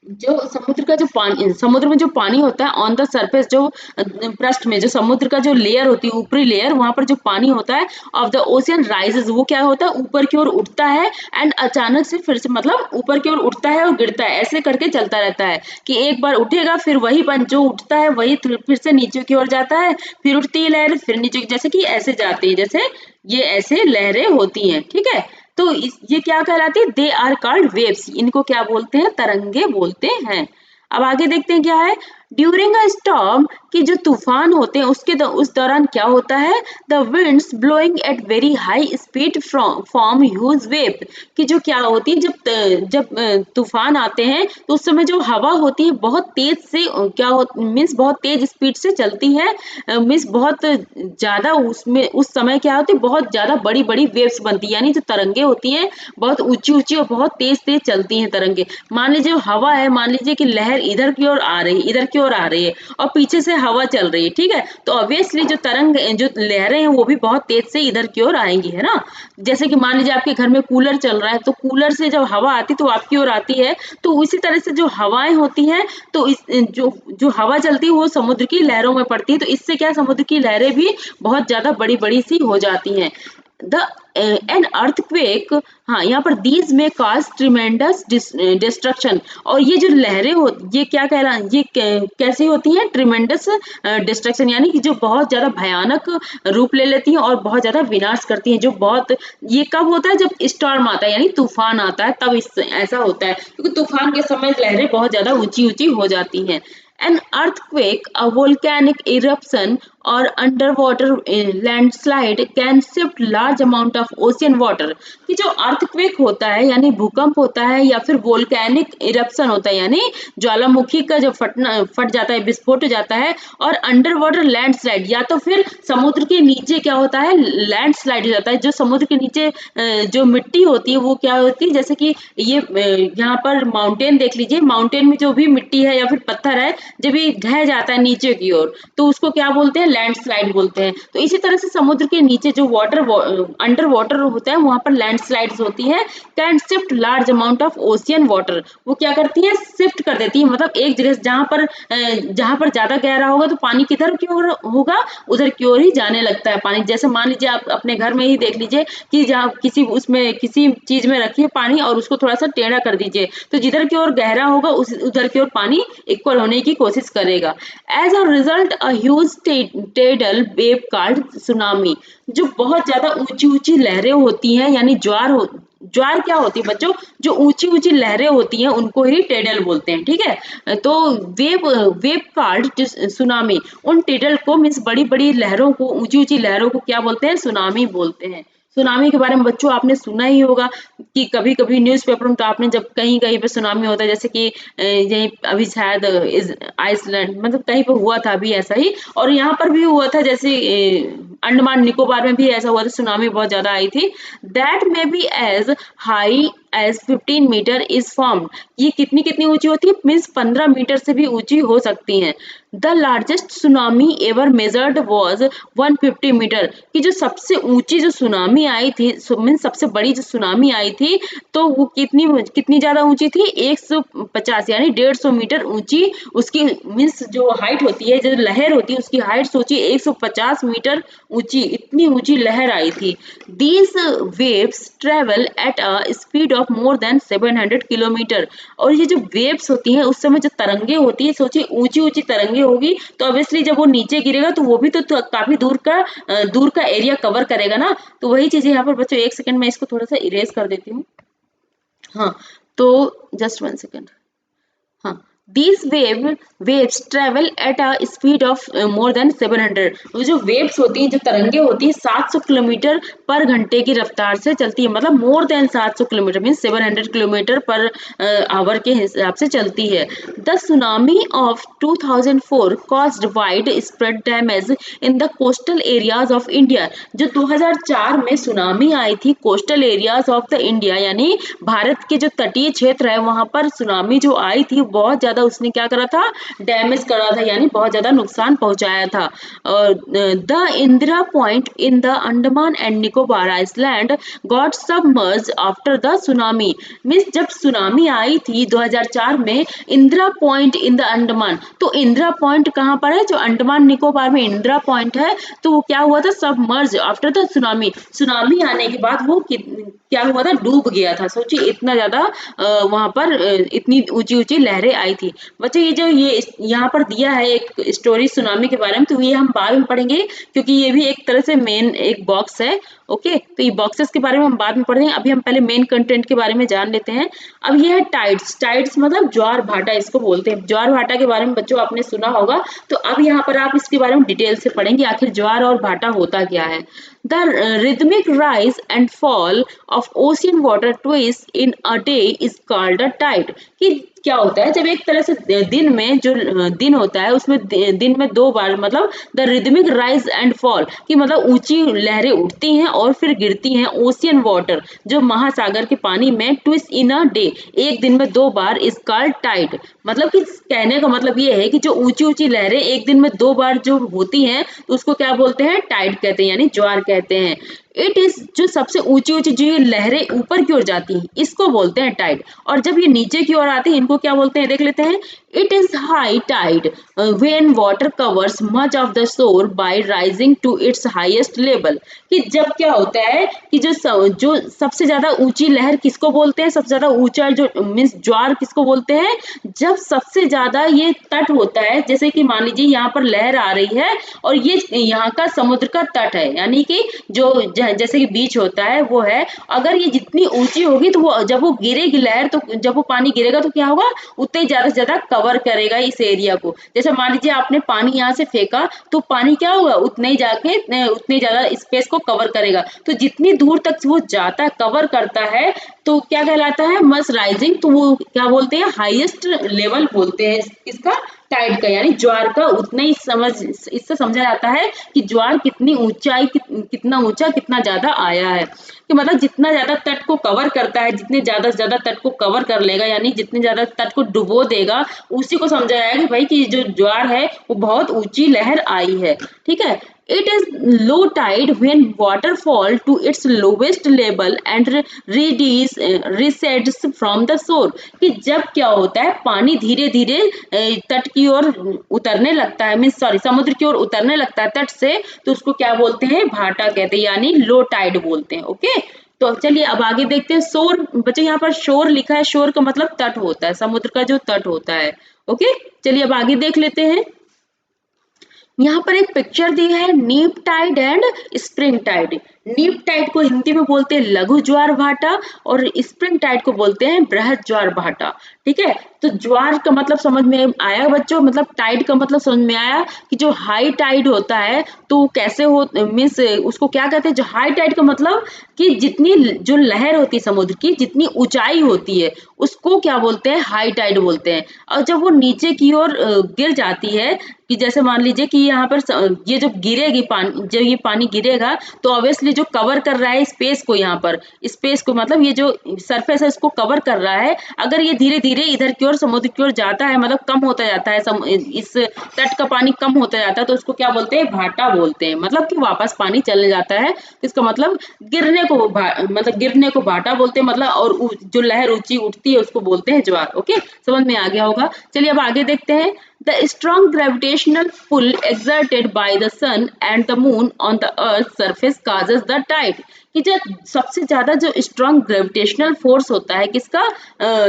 जो समुद्र का जो पानी, समुद्र में जो पानी होता है ऑन द सरफेस, जो पृष्ठ में जो समुद्र का जो लेयर होती है ऊपरी लेयर, वहां पर जो पानी होता है ऑफ द ओशियन राइजेस, वो क्या होता है ऊपर की ओर उठता है, एंड अचानक से फिर से मतलब ऊपर की ओर उठता है और गिरता है, ऐसे करके चलता रहता है कि एक बार उठेगा फिर वही जो उठता है वही फिर से नीचे की ओर जाता है, फिर उठती है लहर फिर नीचे, जैसे कि ऐसे जाती है, जैसे ये ऐसे लहरें होती हैं, ठीक है। तो ये क्या कहलाती है, दे आर कॉल्ड वेव्स, इनको क्या बोलते हैं, तरंगे बोलते हैं। अब आगे देखते हैं क्या है, ड्यूरिंग अ स्टॉर्म, कि जो तूफान होते हैं उस दौरान क्या होता है, the winds blowing at very high speed form huge wave, कि जो क्या होती है जब तूफान आते हैं तो उस समय जो हवा होती है बहुत तेज से क्या हो मीन्स बहुत तेज स्पीड से चलती है, मीन्स बहुत ज्यादा उसमें उस समय क्या होती है बहुत ज्यादा बड़ी बड़ी वेव्स बनती है, यानी जो तरंगे होती हैं बहुत ऊंची ऊंची और बहुत तेज तेज चलती हैं तरंगे। मान लीजिए हवा है, मान लीजिए कि लहर इधर की ओर आ रही है, इधर की ओर आ रही है और पीछे से हवा चल रही है, ठीक है, तो ऑब्वियसली जो जो लहरें हैं वो भी बहुत तेज से इधर की ओर आएंगी, है ना। जैसे कि मान लीजिए आपके घर में कूलर चल रहा है, तो कूलर से जब हवा आती तो आपकी ओर आती है, तो उसी तरह से जो हवाएं होती हैं, तो इस जो जो हवा चलती है वो समुद्र की लहरों में पड़ती है, तो इससे क्या समुद्र की लहरें भी बहुत ज्यादा बड़ी बड़ी सी हो जाती हैं। द एन अर्थक्वेक, हाँ यहाँ पर दीज में कॉज ट्रिमेंडस डिस्ट्रक्शन, और ये जो लहरें हो ये क्या कहला ये कैसी होती हैं, ट्रिमेंडस डिस्ट्रक्शन, यानी कि जो बहुत ज्यादा भयानक रूप ले लेती हैं और बहुत ज्यादा विनाश करती हैं, जो बहुत, ये कब होता है जब स्टॉर्म आता है यानी तूफान आता है तब ऐसा होता है, क्योंकि तूफान के समय लहरें बहुत ज्यादा ऊंची ऊंची हो जाती हैं। An earthquake, a volcanic eruption, or underwater landslide can shift large amount of ocean water, कि जो अर्थक्वेक होता है यानी भूकंप होता है या फिर वोल्केनिक इरप्शन होता है यानी ज्वालामुखी का जो फट जाता है, विस्फोट हो जाता है, और अंडर वाटर लैंडस्लाइड, या तो फिर समुद्र के नीचे क्या होता है लैंडस्लाइड हो जाता है, जो समुद्र के नीचे जो मिट्टी होती है वो क्या होती है, जैसे कि ये यहाँ पर माउंटेन देख लीजिए, माउंटेन में जो भी मिट्टी है या फिर पत्थर है जब ये ढह जाता है नीचे की ओर तो उसको क्या बोलते हैं, लैंडस्लाइड बोलते हैं। तो इसी तरह से समुद्र के नीचे जो अंडर वाटर होता है वहां पर लैंडस्लाइड्स होती है, can shift large amount of ocean water, वो क्या करती है शिफ्ट कर देती है, मतलब एक जगह से जहां पर ज्यादा गहरा होगा तो पानी किधर की ओर होगा, उधर की ओर ही जाने लगता है पानी। जैसे मान लीजिए आप अपने घर में ही देख लीजिए कि जहाँ किसी चीज में रखिए पानी और उसको थोड़ा सा टेढ़ा कर दीजिए, तो जिधर की ओर गहरा होगा उधर की ओर पानी इक्वल होने की कोशिश करेगा। As a result a huge tidal wave called tsunami, जो बहुत ज्यादा ऊंची ऊंची लहरें होती हैं यानी ज्वार क्या होती है बच्चों, जो ऊंची ऊंची लहरें होती हैं उनको ही टेडल बोलते हैं, ठीक है। तो वेव वेव कॉल्ड सुनामी, उन टेडल को मीन्स बड़ी बड़ी लहरों को, ऊंची ऊंची लहरों को क्या बोलते हैं, सुनामी बोलते हैं। सुनामी के बारे में बच्चों आपने सुना ही होगा कि कभी कभी न्यूज़पेपर में तो आपने जब कहीं कहीं पे सुनामी होता है, जैसे कि यही अभी शायद आइसलैंड मतलब कहीं पे हुआ था अभी ऐसा ही, और यहाँ पर भी हुआ था, जैसे अंडमान निकोबार में भी ऐसा हुआ था, सुनामी बहुत ज्यादा आई थी। That may be as high as 15 metre is formed, ये कितनी कितनी ऊंची होती है, मीन्स 15 मीटर से भी ऊंची हो सकती हैं। The largest tsunami ever measured was 150 metre, की जो सबसे ऊंची जो सुनामी आई थी, मीन्स सबसे बड़ी जो सुनामी आई थी, तो वो कितनी कितनी ज्यादा ऊंची थी, 150 यानी 150 मीटर ऊंची, उसकी मीन्स जो हाइट होती है, जो लहर होती है उसकी हाइट सोचिए 150 मीटर ऊंची, इतनी ऊंची लहर आई थी। These waves travel at a speed of more than 700 kilometre. और ये जो वेव्स होती हैं उस समय जो तरंगे होती है, सोचिए ऊंची ऊंची तरंगे होगी तो ऑब्वियसली जब वो नीचे गिरेगा तो वो भी तो काफी दूर का एरिया कवर करेगा ना। तो वही चीजें यहाँ पर बच्चों, एक सेकंड मैं इसको थोड़ा सा इरेज कर देती हूँ। हाँ, तो जस्ट 1 सेकंड। हाँ, these waves travel at a speed of more than 700। वो जो waves होती हैं, जो तरंगे होती हैं 700 किलोमीटर पर घंटे की रफ्तार से चलती है, मतलब more than 700 kilometre mean 700 kilometre per hour के हिसाब से चलती है। The tsunami of 2004 caused wide spread damage in the coastal areas of India. जो 2004 में सुनामी आई थी coastal areas of the India, यानी भारत के जो तटीय क्षेत्र है वहां पर सुनामी जो आई थी बहुत ज्यादा उसने क्या करा था, डैमेज करा था, यानी बहुत ज्यादा नुकसान पहुंचाया था। The Indira point in the Andaman and Nicobar island got submerged after the tsunami. Means जब सुनामी आई थी 2004 में, Indira point in the Andaman, तो इंदिरा पॉइंट कहाँ पर है, जो अंडमान निकोबार में इंदिरा पॉइंट है, तो वो क्या हुआ था, submerge after the tsunami. Tsunami आने के बाद वो क्या हुआ था, डूब गया था। सोचिए इतना ज्यादा वहां पर इतनी ऊंची ऊंची लहरें आई थी। बच्चे ये जो ये यहाँ पर दिया है एक स्टोरी सुनामी के बारे में, तो ये हम बाद में पढ़ेंगे क्योंकि ये भी एक तरह से मेन एक बॉक्स है। ओके, तो ये बॉक्सेस के बारे में हम बाद में पढ़ेंगे, अभी हम पहले मेन कंटेंट के बारे में जान लेते हैं। अब ये है टाइड्स। टाइड्स मतलब ज्वार भाटा इसको बोलते हैं। ज्वार भाटा के बारे में बच्चों आपने सुना होगा, तो अब यहाँ पर आप इसके बारे में डिटेल से पढ़ेंगे आखिर ज्वार और भाटा होता क्या है। The rhythmic rise and fall of ocean water twice in a day is called a tide। कि क्या होता है, जब एक तरह से दिन में जो दिन होता है उसमें दिन में 2 बार, मतलब the rhythmic rise and fall, कि मतलब ऊंची लहरें उठती हैं और फिर गिरती हैं। ओशियन वाटर जो महासागर के पानी में, ट्विस्ट इन अ डे एक दिन में 2 बार, इज कॉल्ड टाइड। मतलब कि कहने का मतलब ये है कि जो ऊंची ऊंची लहरें एक दिन में 2 बार जो होती हैं तो उसको क्या बोलते हैं, टाइड कहते हैं, यानी ज्वार कहते हैं। इट इज जो सबसे ऊंची ऊंची जो ये लहरें ऊपर की ओर जाती हैं इसको बोलते हैं टाइड, और जब ये नीचे की ओर आती है इनको क्या बोलते हैं, देख लेते हैं। It is high tide when water covers much of the shore by rising to its highest level. कि जब क्या होता है कि जो सबसे ज्यादा ऊंची लहर किसको बोलते हैं, सबसे ज्यादा ऊंचा जो मीन्स ज्वार किसको बोलते हैं, जब सबसे ज्यादा ये तट होता है, जैसे कि मान लीजिए यहाँ पर लहर आ रही है और ये यहाँ का समुद्र का तट है, यानी कि जो जैसे कि बीच होता है वो है, अगर ये जितनी ऊंची होगी तो वो जब वो गिरेगी लहर, तो जब वो पानी गिरेगा तो क्या होगा, उतना ही ज्यादा से ज्यादा कवर करेगा इस एरिया को। जैसे मान लीजिए आपने पानी यहाँ से फेंका तो पानी क्या होगा, उतने ही जाके उतने ज्यादा स्पेस को कवर करेगा। तो जितनी दूर तक वो जाता है, कवर करता है, तो क्या कहलाता है, मस राइजिंग। तो वो क्या बोलते हैं, हाईएस्ट लेवल बोलते हैं इसका, टाइड का, यानी ज्वार का। उतना ही इससे समझा जाता है कि ज्वार कितनी ऊंचाई कितना ऊंचा कितना ज्यादा आया है। कि मतलब जितना ज्यादा तट को कवर करता है, जितने ज्यादा से ज्यादा तट को कवर कर लेगा, यानी जितने ज्यादा तट को डुबो देगा, उसी को समझा जाएगा कि भाई कि जो ज्वार है वो बहुत ऊंची लहर आई है। ठीक है। It is low tide when water fall to its lowest level and recedes from the shore। कि जब क्या होता है, पानी धीरे धीरे तट की ओर उतरने लगता है, मीन सॉरी समुद्र की ओर उतरने लगता है तट से, तो उसको क्या बोलते हैं, भाटा कहते हैं, यानी लो टाइड बोलते हैं। ओके, तो चलिए अब आगे देखते हैं। शोर, बच्चे यहाँ पर शोर लिखा है, शोर का मतलब तट होता है, समुद्र का जो तट होता है। ओके, चलिए अब आगे देख लेते हैं। यहाँ पर एक पिक्चर दी है, नीप टाइड एंड स्प्रिंग टाइड। नीप टाइड को हिंदी में बोलते हैं लघु ज्वार भाटा, और स्प्रिंग टाइड को बोलते हैं बृहद ज्वार भाटा। ठीक है, तो ज्वार का मतलब समझ में आया बच्चों, मतलब टाइड का मतलब समझ में आया कि जो हाई टाइड होता है तो कैसे हो, मीन्स उसको क्या कहते हैं, जो हाई टाइड का मतलब कि जितनी जो लहर होती है समुद्र की, जितनी ऊंचाई होती है उसको क्या बोलते हैं, हाई टाइड बोलते हैं। और जब वो नीचे की ओर गिर जाती है, कि जैसे मान लीजिए कि यहाँ पर ये जो गिरेगी पानी, जब ये पानी गिरेगा तो ऑब्वियसली जो कवर कर रहा है स्पेस को, यहाँ पर स्पेस को मतलब ये जो सरफेस है इसको कवर कर रहा है, अगर ये धीरे धीरे इधर की ओर समुद्र की ओर जाता है, मतलब कम होता जाता है, इस तट का पानी कम होता जाता है, तो उसको क्या बोलते हैं, भाटा बोलते हैं। मतलब कि वापस पानी चले जाता है, तो इसका मतलब गिरने को मतलब गिरने को भाटा बोलते हैं, मतलब और जो लहर ऊंची उठती है उसको बोलते हैं ज्वार। ओके, समझ में आ गया होगा। चलिए अब आगे देखते हैं। The strong gravitational pull exerted by the sun and the moon on the earth's surface causes the tide. कि जो सबसे ज्यादा जो स्ट्रॉन्ग ग्रेविटेशनल फोर्स होता है किसका,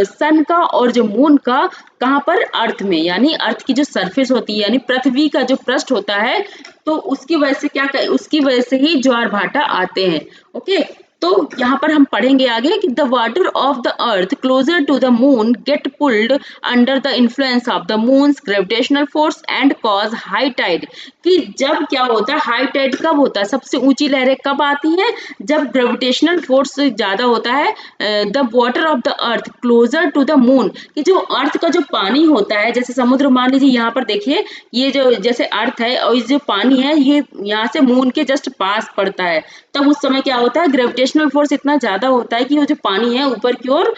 सन का और जो मून का, कहाँ पर, अर्थ में, यानी अर्थ की जो सरफेस होती है यानी पृथ्वी का जो पृष्ठ होता है, तो उसकी वजह से क्या उसकी वजह से ही ज्वार भाटा आते हैं। ओके, तो यहाँ पर हम पढ़ेंगे आगे कि the water of the earth closer to the moon get pulled under the influence of the moon's gravitational force and cause high tide. कि जब क्या होता है, हाई टाइड कब होता है, सबसे ऊंची लहरें कब आती हैं, जब ग्रेविटेशनल फोर्स ज्यादा होता है। The water of the earth closer to the moon, कि जो अर्थ का जो पानी होता है, जैसे समुद्र, मान लीजिए यहाँ पर देखिए, ये जो जैसे अर्थ है और जो पानी है ये यहाँ से मून के जस्ट पास पड़ता है, तब उस समय क्या होता है, ग्रेविटेशनल फोर्स इतना ज्यादा होता है कि वो जो पानी है ऊपर की ओर,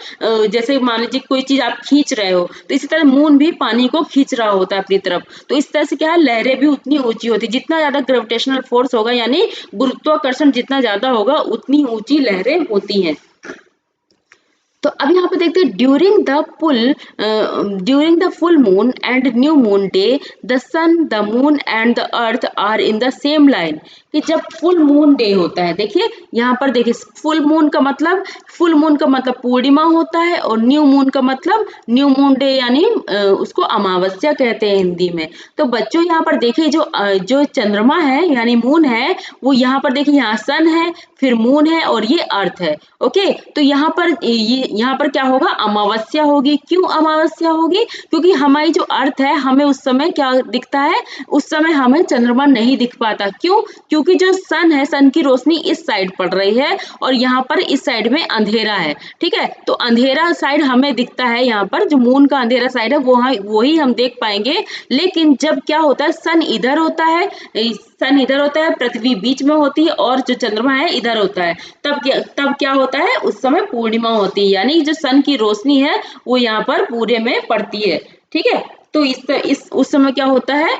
जैसे मान लीजिए कोई चीज आप खींच रहे हो, तो इसी तरह मून भी पानी को खींच रहा होता है अपनी तरफ, तो इस तरह से क्या है, लहरें भी उतनी ऊंची होती है। जितना ज्यादा ग्रेविटेशनल फोर्स होगा यानी गुरुत्वाकर्षण जितना ज्यादा होगा उतनी ऊंची लहरें होती हैं। तो अब यहाँ पे देखते हैं, during the full moon and new moon day the sun the moon and the earth are in the same line. कि जब फुल मून डे होता है, देखिए यहाँ पर देखिए, फुल मून का मतलब पूर्णिमा होता है, और न्यू मून का मतलब न्यू मून डे यानी उसको अमावस्या कहते हैं हिंदी में। तो बच्चों यहाँ पर देखिए, जो चंद्रमा है यानी मून है, वो यहाँ पर देखिए, यहाँ सन है, फिर मून है, और ये अर्थ है। ओके, तो यहाँ पर क्या होगा, अमावस्या होगी। क्यों अमावस्या होगी, क्योंकि हमारी जो अर्थ है, हमें उस समय क्या दिखता है, उस समय हमें चंद्रमा नहीं दिख पाता। क्यों, क्योंकि जो सन है, सन की रोशनी इस साइड पड़ रही है और यहाँ पर इस साइड में अंधेरा है। ठीक है, तो अंधेरा साइड हमें दिखता है, यहाँ पर जो मून का अंधेरा साइड है वही हम देख पाएंगे। लेकिन जब क्या होता है, सन इधर होता है, पृथ्वी बीच में होती है, और जो चंद्रमा है इधर होता है, तब क्या होता है, उस समय पूर्णिमा होती है, यानी जो सन की रोशनी है वो यहाँ पर पूरे में पड़ती है। ठीक है, तो उस समय क्या होता है,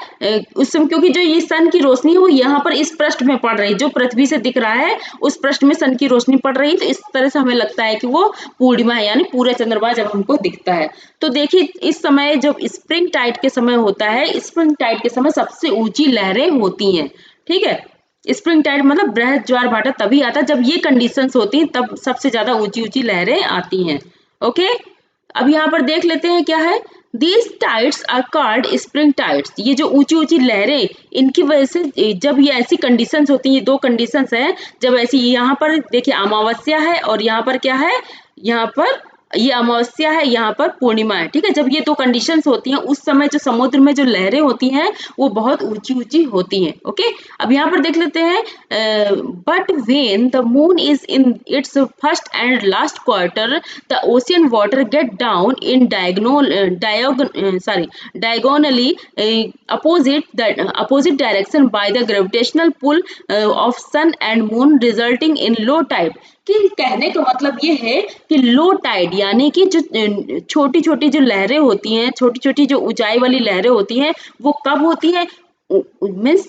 उस समय क्योंकि जो ये सन की रोशनी है वो यहाँ पर इस पृष्ठ में पड़ रही है, जो पृथ्वी से दिख रहा है उस पृष्ठ में सन की रोशनी पड़ रही है, तो इस तरह से हमें लगता है कि वो पूर्णिमा है, यानी पूरा चंद्रमा जब हमको दिखता है। तो देखिए, इस समय जब स्प्रिंग टाइड के समय होता है, स्प्रिंग टाइड के समय सबसे ऊंची लहरें होती हैं। ठीक है, स्प्रिंग टाइड मतलब बृहद ज्वार भाटा तभी आता है जब ये कंडीशंस होती हैं, तब सबसे ज्यादा ऊंची ऊंची लहरें आती हैं। ओके, अब यहाँ पर देख लेते हैं क्या है, these tides are called spring tides. ये जो ऊंची ऊंची लहरें, इनकी वजह से जब ये ऐसी कंडीशंस होती हैं, दो कंडीशंस हैं, जब ऐसी, यहाँ पर देखिए अमावस्या है और यहाँ पर क्या है, यहाँ पर ये अमावस्या है, यहाँ पर पूर्णिमा है। ठीक है, जब ये दो कंडीशंस होती हैं, उस समय जो समुद्र में जो लहरें होती हैं वो बहुत ऊंची ऊंची होती हैं। ओके, अब यहाँ पर देख लेते हैं, but when the moon is in its first and last quarter the ocean water get down in diagonally opposite direction by the gravitational pull of sun and moon resulting in low tide। कि कहने का मतलब ये है कि low tide यानी कि जो छोटी छोटी जो लहरें होती हैं, छोटी छोटी जो ऊंचाई वाली लहरें होती हैं, वो कब होती हैं, मीन्स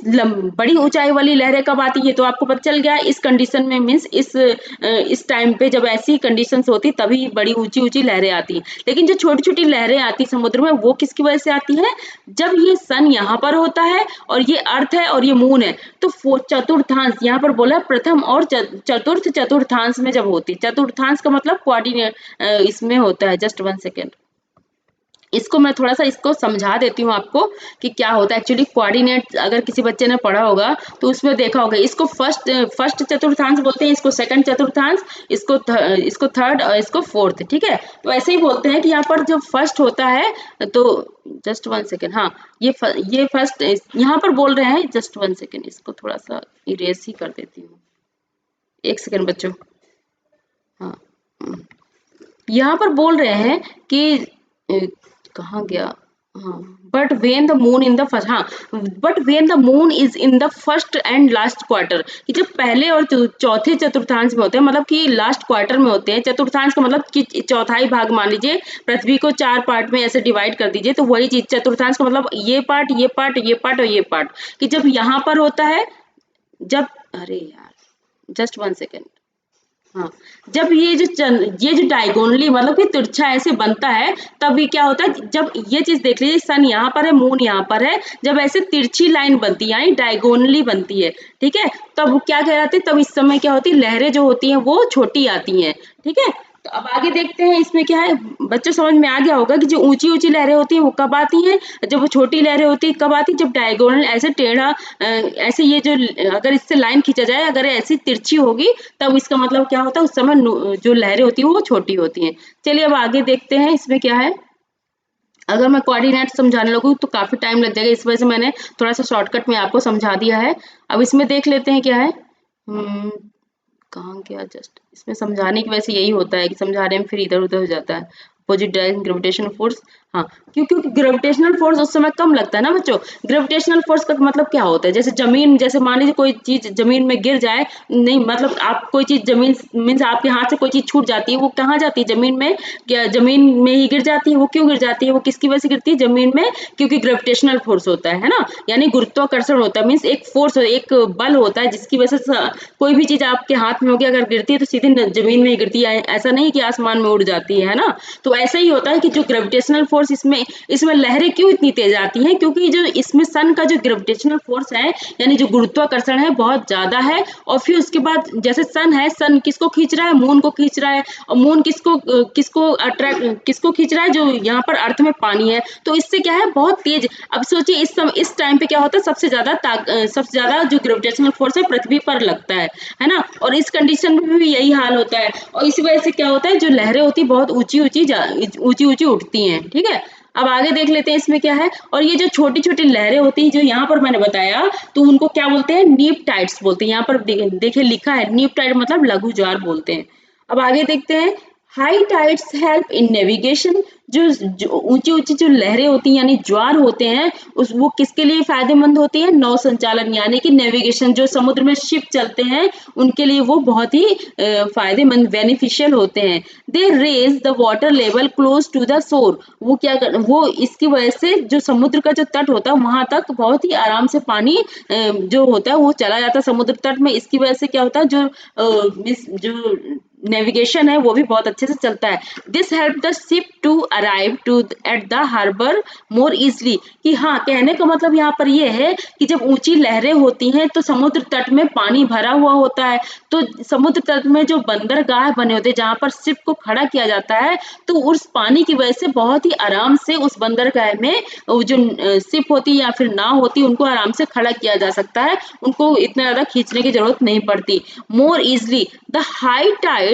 बड़ी ऊंचाई वाली लहरें कब आती है, तो आपको पता चल गया इस कंडीशन में, मीन्स इस टाइम पे जब ऐसी कंडीशंस होती तभी बड़ी ऊंची ऊंची लहरें आती हैं। लेकिन जो छोटी छोटी लहरें आती समुद्र में, वो किसकी वजह से आती है, जब ये सन यहाँ पर होता है और ये अर्थ है और ये मून है, तो चतुर्थांश, यहाँ पर बोला प्रथम और चतुर्थांश में जब होती, चतुर्थांश का मतलब कोऑर्डिनेट इसमें होता है। जस्ट 1 सेकेंड, इसको मैं थोड़ा सा इसको समझा देती हूँ आपको कि क्या होता है एक्चुअली। कोऑर्डिनेट अगर किसी बच्चे ने पढ़ा होगा तो उसमें देखा होगा, इसको फर्स्ट चतुर्थांश बोलते हैं, इसको सेकंड चतुर्थांश, इसको थर्ड और इसको फोर्थ। ठीक है, तो ऐसे ही बोलते हैं कि यहाँ पर जो फर्स्ट होता है, तो जस्ट 1 सेकेंड, हाँ ये फर्स्ट यहाँ पर बोल रहे हैं, जस्ट 1 सेकेंड, इसको थोड़ा सा इरेज ही कर देती हूँ, 1 सेकेंड बच्चों। हाँ, यहाँ पर बोल रहे हैं कि कहाँ गया, हाँ, but when the moon in the first, हाँ, but when the moon is in the first and last quarter, कि जब पहले और चौथे चतुर्थांश में होते हैं, मतलब कि लास्ट क्वार्टर में होते हैं। चतुर्थांश का मतलब कि चौथाई भाग, मान लीजिए पृथ्वी को 4 पार्ट में ऐसे डिवाइड कर दीजिए, तो वही चीज चतुर्थांश का मतलब ये पार्ट, ये पार्ट, ये पार्ट और ये पार्ट, कि जब यहाँ पर होता है, जब, अरे यार, जस्ट 1 सेकेंड, हाँ, जब ये जो डायगोनली मतलब कि तिरछा ऐसे बनता है, तब ये क्या होता है, जब ये चीज़ देख लीजिए, सन यहाँ पर है, मून यहाँ पर है, जब ऐसे तिरछी लाइन बनती है यानी डायगोनली बनती है, ठीक है? तब वो क्या कहलाते हैं, तब इस समय क्या होती है, लहरें जो होती हैं वो छोटी आती हैं, ठीक है? तो अब आगे देखते हैं इसमें क्या है, बच्चों समझ में आ गया होगा कि जो ऊँची-ऊँची लहरें होती हैं वो कब आती हैं, जब वो छोटी लहरें होती हैं कब आती हैं, जब डायगोनल ऐसे टेढ़ा ऐसे ये जो अगर इससे लाइन खींचा जाए, अगर ऐसी तिरछी होगी, तब इसका मतलब क्या होता है, उस समय जो लहरें होती हैं वो छोटी होती हैं। चलिए अब आगे देखते हैं इसमें क्या है। अगर मैं कोऑर्डिनेट समझाने लगूँ तो काफ़ी टाइम लग जाएगा, इस वजह से मैंने थोड़ा-सा शॉर्टकट में आपको समझा दिया है। अब इसमें देख लेते हैं क्या है। कहाँ गया जस्ट, इसमें समझाने की वजह से यही होता है कि समझाने में फिर इधर-उधर हो जाता है। अपोजिट डायरेक्शन ग्रेविटेशनल फोर्स, हाँ, क्योंकि ग्रेविटेशनल फोर्स उस समय कम लगता है ना बच्चों। ग्रेविटेशनल फोर्स का मतलब क्या होता है, जैसे जमीन, जैसे मान लीजिए कोई चीज़ जमीन में गिर जाए, नहीं मतलब आप कोई चीज़ जमीन मीन्स आपके हाथ से कोई चीज़ छूट जाती है, वो कहाँ जाती है, जमीन में, क्या जमीन में ही गिर जाती है। वो क्यों गिर जाती है, वो किसकी वजह से गिरती है, जमीन में, क्योंकि ग्रेविटेशनल फोर्स होता है ना, यानी गुरुत्वाकर्षण होता है, मीन्स एक फोर्स, एक बल होता है जिसकी वजह से कोई भी चीज़ आपके हाथ में होगी, अगर गिरती है तो सीधे जमीन में ही गिरती है, ऐसा नहीं कि आसमान में उड़ जाती है ना। तो ऐसा ही होता है कि जो ग्रेविटेशनल फोर्स इसमें इसमें लहरें क्यों इतनी तेज आती हैं, क्योंकि जो इसमें सन का जो ग्रेविटेशनल फोर्स है, यानी जो गुरुत्वाकर्षण है, बहुत ज्यादा है। और फिर उसके बाद जैसे सन है, सन किसको खींच रहा है, मून को खींच रहा है, और मून किसको अट्रैक्ट किसको खींच रहा है, जो यहाँ पर अर्थ में पानी है। तो इससे क्या है, बहुत तेज, अब सोचिए इस टाइम पे क्या होता है, सबसे ज्यादा जो ग्रेविटेशनल फोर्स है पृथ्वी पर लगता है ना। और इस कंडीशन में भी यही हाल होता है, और इसी वजह से क्या होता है, जो लहरें होती है बहुत ऊंची ऊंची उठती हैं, ठीक है। अब आगे देख लेते हैं इसमें क्या है। और ये जो छोटी छोटी लहरें होती हैं, जो यहाँ पर मैंने बताया, तो उनको क्या बोलते हैं, नीप टाइड्स बोलते हैं। यहाँ पर देखिए लिखा है, नीप टाइड मतलब लघु ज्वार बोलते हैं। अब आगे देखते हैं, high tides help in navigation. जो ऊंची ऊंची जो लहरें होती हैं यानी ज्वार होते हैं, उस वो किसके लिए फायदेमंद होती है, नौ संचालन यानी कि नेविगेशन, जो समुद्र में शिप चलते हैं उनके लिए वो बहुत ही फायदेमंद बेनिफिशियल होते हैं। They raise the water level close to the shore. वो इसकी वजह से जो समुद्र का जो तट होता है वहां तक बहुत ही आराम से पानी जो होता है वो चला जाता है समुद्र तट में। इसकी वजह से क्या होता है, जो नेविगेशन है वो भी बहुत अच्छे से चलता है। This help the ship to arrive to at the harbour more easily. कि हाँ, कहने का मतलब यहाँ पर ये है कि जब ऊंची लहरें होती हैं तो समुद्र तट में पानी भरा हुआ होता है, तो समुद्र तट में जो बंदरगाह बने होते हैं जहाँ पर शिप को खड़ा किया जाता है, तो उस पानी की वजह से बहुत ही आराम से उस बंदरगाह में जो शिप होती या फिर नाव होती उनको आराम से खड़ा किया जा सकता है, उनको इतना ज्यादा खींचने की जरूरत नहीं पड़ती। मोर easily the high tides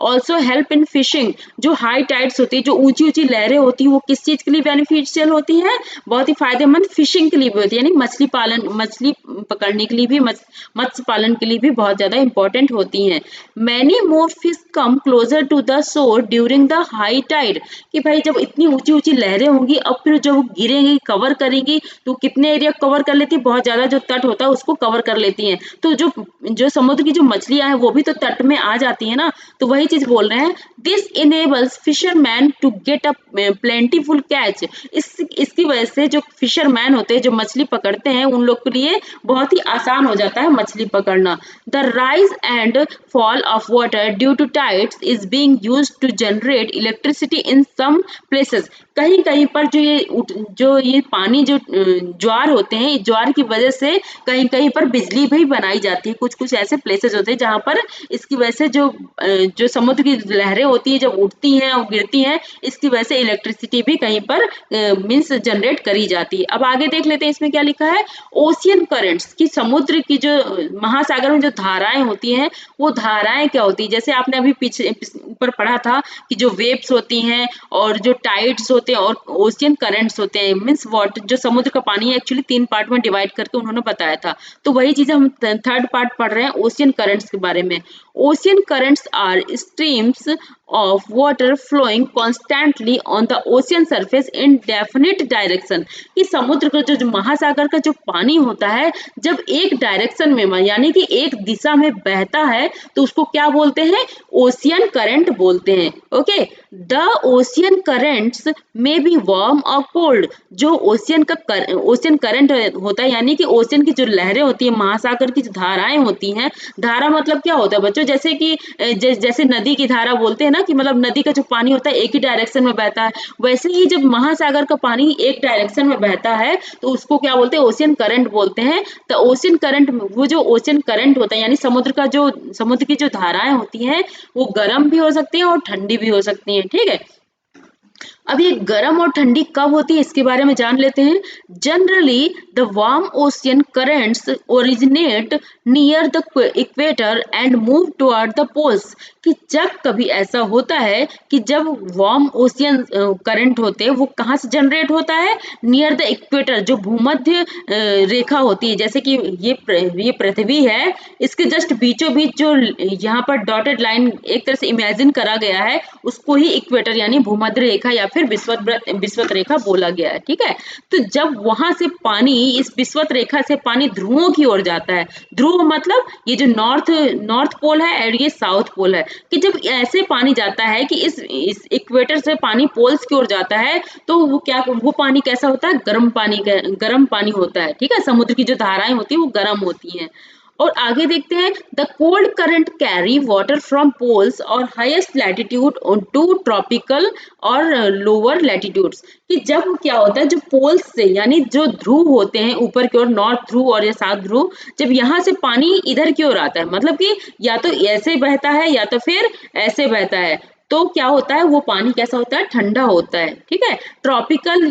also help in fishing. जो हाई टाइड्स होती है, जो ऊंची ऊंची लहरें होती है, वो किस चीज के लिए बेनिफिशियल होती है, बहुत ही फायदेमंद फिशिंग के लिए भी होती है, यानी मछली पकड़ने के लिए भी, मत्स्य पालन के लिए भी बहुत ज्यादा इंपॉर्टेंट होती हैं। Many more fish come closer to the shore during the high tide. कि भाई जब इतनी ऊंची ऊंची लहरें होंगी, अब फिर जब वो गिरेंगी, कवर करेंगी, तो कितने एरिया कवर कर लेती है, बहुत ज्यादा जो तट होता है उसको कवर कर लेती हैं। तो जो जो समुद्र की जो मछलियां हैं वो भी तो तट में आ जाती है ना। तो वही चीज बोल रहे हैं, this enables fisherman to get a plentiful catch. इसकी वजह से जो फिशरमैन होते हैं, जो मछली पकड़ते हैं, उन लोग के लिए बहुत ही आसान हो जाता है मछली पकड़ना। The rise and fall of water due to tides is being used to generate electricity in some places. कहीं कहीं पर जो ये पानी जो ज्वार होते हैं, इस ज्वार की वजह से कहीं कहीं पर बिजली भी बनाई जाती है। कुछ कुछ ऐसे प्लेसेस होते हैं जहाँ पर इसकी वजह से जो समुद्र की लहरें होती है जब उठती हैं और गिरती हैं, इसकी वजह से इलेक्ट्रिसिटी भी कहीं पर मीन्स जनरेट करी जाती है। अब आगे देख लेते हैं इसमें क्या लिखा है। ओशियन करंट्स की, समुद्र की जो महासागर में जो धाराएं होती हैं, वो धाराएं क्या होती है, जैसे आपने अभी पीछे ऊपर पढ़ा था कि जो वेव्स होती हैं और जो टाइड्स होते हैं और ओशियन करंट्स होते हैं, मीन्स वाटर, जो समुद्र का पानी है एक्चुअली 3 पार्ट में डिवाइड करके उन्होंने बताया था। तो वही चीज हम थर्ड पार्ट पढ़ रहे हैं ओशियन करंट्स के बारे में। Ocean currents are streams of water flowing constantly on the ocean surface in definite direction। कि समुद्र का जो महासागर का जो पानी होता है, जब एक डायरेक्शन में यानी कि एक दिशा में बहता है, तो उसको क्या बोलते हैं, ओशियन करंट बोलते हैं। ओके, द ओशियन करेंट्स में बी वार्म और कोल्ड। जो ओशियन करंट होता है यानी कि ओशियन की जो लहरें होती है, महासागर की जो धाराएं होती हैं, धारा मतलब क्या होता है बच्चों, जैसे कि जैसे नदी की धारा बोलते हैं ना, कि मतलब नदी का जो पानी होता है एक ही डायरेक्शन में बहता है, वैसे ही जब महासागर का पानी एक डायरेक्शन में बहता है तो उसको क्या बोलते हैं, ओशियन करंट बोलते हैं। तो ओशियन करंट, वो जो ओशियन करंट होता है यानी समुद्र की जो धाराएं होती हैं वो गर्म भी हो सकती हैं और ठंडी भी हो सकती हैं, ठीक है। अब ये गर्म और ठंडी कब होती है इसके बारे में जान लेते हैं। Generally the warm ocean currents originate near the equator and move toward the poles. कि जब कभी ऐसा होता है कि जब वार्म ओशियन करंट होते हैं वो कहाँ से जनरेट होता है, नियर द इक्वेटर, जो भूमध्य रेखा होती है, जैसे कि ये पृथ्वी है, इसके जस्ट बीचों बीच जो यहाँ पर डॉटेड लाइन एक तरह से इमेजिन करा गया है उसको ही इक्वेटर यानी भूमध्य रेखा या फिर विषुवत रेखा बोला गया है, ठीक है। तो जब वहां से पानी, इस विषुवत रेखा से पानी ध्रुवों की ओर जाता है, ध्रुव मतलब ये जो नॉर्थ पोल है और ये साउथ पोल है, कि जब ऐसे पानी जाता है कि इस इक्वेटर से पानी पोल्स की ओर जाता है तो वो पानी कैसा होता है, गर्म पानी होता है, ठीक है। समुद्र की जो धाराएं होती है वो गर्म होती हैं। और आगे देखते हैं, the cold current carry water from poles और हाईएस्ट लैटिट्यूड टू ट्रॉपिकल और लोअर लैटिट्यूड्स। कि जब क्या होता है, जो पोल्स से यानी जो ध्रुव होते हैं ऊपर की ओर, नॉर्थ ध्रुव और या साउथ ध्रुव, जब यहाँ से पानी इधर की ओर आता है, मतलब कि या तो ऐसे बहता है या तो फिर ऐसे बहता है, तो क्या होता है, वो पानी कैसा होता है, ठंडा होता है, ठीक है। ट्रॉपिकल,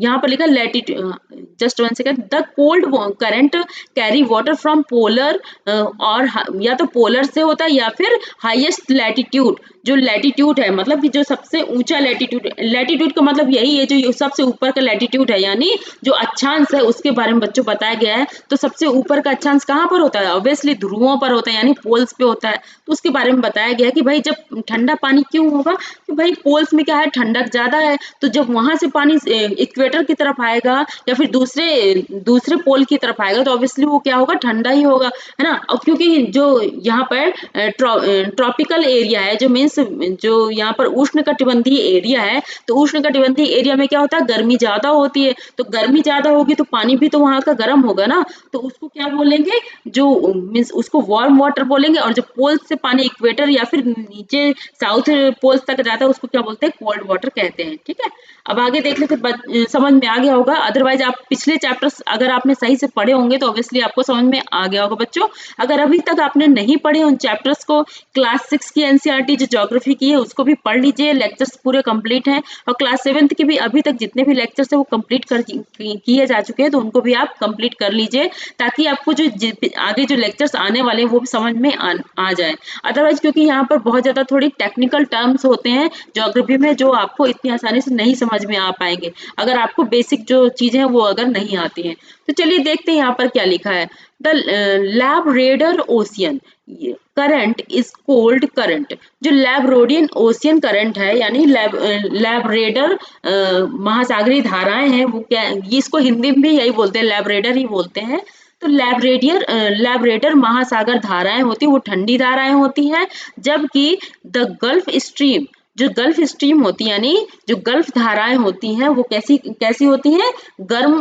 यहाँ पर लिखा latitude, just one second, the cold current carry water from polar, और या तो पोलर से होता है या फिर हाईएस्ट लैटिट्यूड, जो लैटिट्यूड है मतलब कि जो सबसे ऊंचा लैटिट्यूड का मतलब यही है जो सबसे ऊपर का लैटिट्यूड है, यानी जो अक्षांश है उसके बारे में बच्चों बताया गया है। तो सबसे ऊपर का अक्षांश कहाँ पर होता है, ऑब्वियसली ध्रुवों पर होता है यानी पोल्स पे होता है। तो उसके बारे में बताया गया कि भाई जब ठंडा पानी क्यों होगा, कि भाई पोल्स में क्या है, ठंडक ज्यादा है, तो जब वहां से पानी इक्वेटर की तरफ आएगा या फिर दूसरे पोल की तरफ आएगा तो ऑब्वियसली वो क्या होगा, ठंडा ही होगा, है ना। और क्योंकि जो यहाँ पर ट्रॉपिकल एरिया है, जो मीन्स जो यहाँ पर उष्णकटिबंधीय एरिया है, तो उष्णकटिबंधीय एरिया में क्या होता है, गर्मी ज्यादा होती है, तो गर्मी ज्यादा होगी तो पानी भी तो वहां का गर्म होगा ना, तो उसको क्या बोलेंगे, जो मीन्स उसको वार्म वाटर बोलेंगे। और जो पोल से पानी इक्वेटर या फिर नीचे साउथ पोल्स तक जाता है उसको क्या बोलते हैं, कोल्ड वाटर कहते हैं, ठीक है। अब आगे देख लेते, समझ में आ गया होगा, अदरवाइज आप पिछले चैप्टर्स अगर आपने सही से पढ़े होंगे तो ऑब्वियसली आपको समझ में आ गया होगा बच्चों। अगर अभी तक आपने नहीं पढ़े उन चैप्टर्स को, क्लास 6 की एनसीईआरटी जो ज्योग्राफी की है उसको भी पढ़ लीजिए, लेक्चर्स पूरे कंप्लीट हैं। और क्लास 7th के भी अभी तक जितने भी लेक्चर्स है वो कंप्लीट किए जा चुके हैं, तो उनको भी आप कंप्लीट कर लीजिए, ताकि आपको जो आगे जो लेक्चर्स आने वाले हैं वो भी समझ में आ जाए। अदरवाइज क्योंकि यहाँ पर बहुत ज्यादा थोड़ी टेक्निकल टर्म्स होते हैं ज्योग्राफी में जो आपको इतनी आसानी से नहीं समझ में आ पाएंगे अगर आपको बेसिक जो चीजें हैं वो अगर नहीं आती हैं। तो चलिए देखते हैं यहाँ पर क्या लिखा है। The Labrador ocean current is cold current. जो लैब्रोडियन ओशियन करंट है यानी लैब्रेडर महासागरीय धाराएं हैं, वो क्या, इसको हिंदी में भी यही बोलते हैं, लैब्रेडर ही बोलते हैं। तो लैब्रेडर महासागर धाराएं होती है वो ठंडी धाराएं होती हैं, जबकि द गल्फ स्ट्रीम, जो गल्फ स्ट्रीम होती है यानी जो गल्फ धाराएं होती हैं वो कैसी कैसी होती हैं, गर्म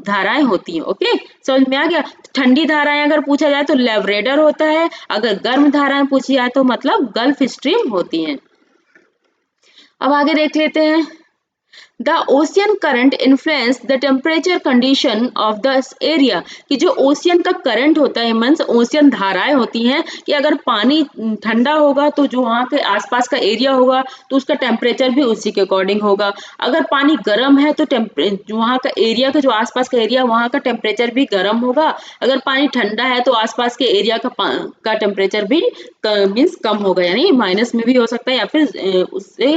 धाराएं होती हैं। ओके, समझ में आ गया। ठंडी धाराएं अगर पूछा जाए तो लैब्रेडर होता है, अगर गर्म धाराएं पूछी जाए तो मतलब गल्फ स्ट्रीम होती हैं। अब आगे देख लेते हैं। The ocean current influence the temperature condition of the area. कि जो ओशियन का करंट होता है मीन्स ओशियन धाराएं होती हैं, कि अगर पानी ठंडा होगा तो जो वहाँ के आसपास का एरिया होगा तो उसका टेम्परेचर भी उसी के अकॉर्डिंग होगा। अगर पानी गर्म है तो वहाँ का एरिया का जो आसपास का एरिया वहाँ का टेम्परेचर भी गर्म होगा। अगर पानी ठंडा है तो आसपास के एरिया का टेम्परेचर भी मीन्स कम होगा, यानी माइनस में भी हो सकता है या फिर उससे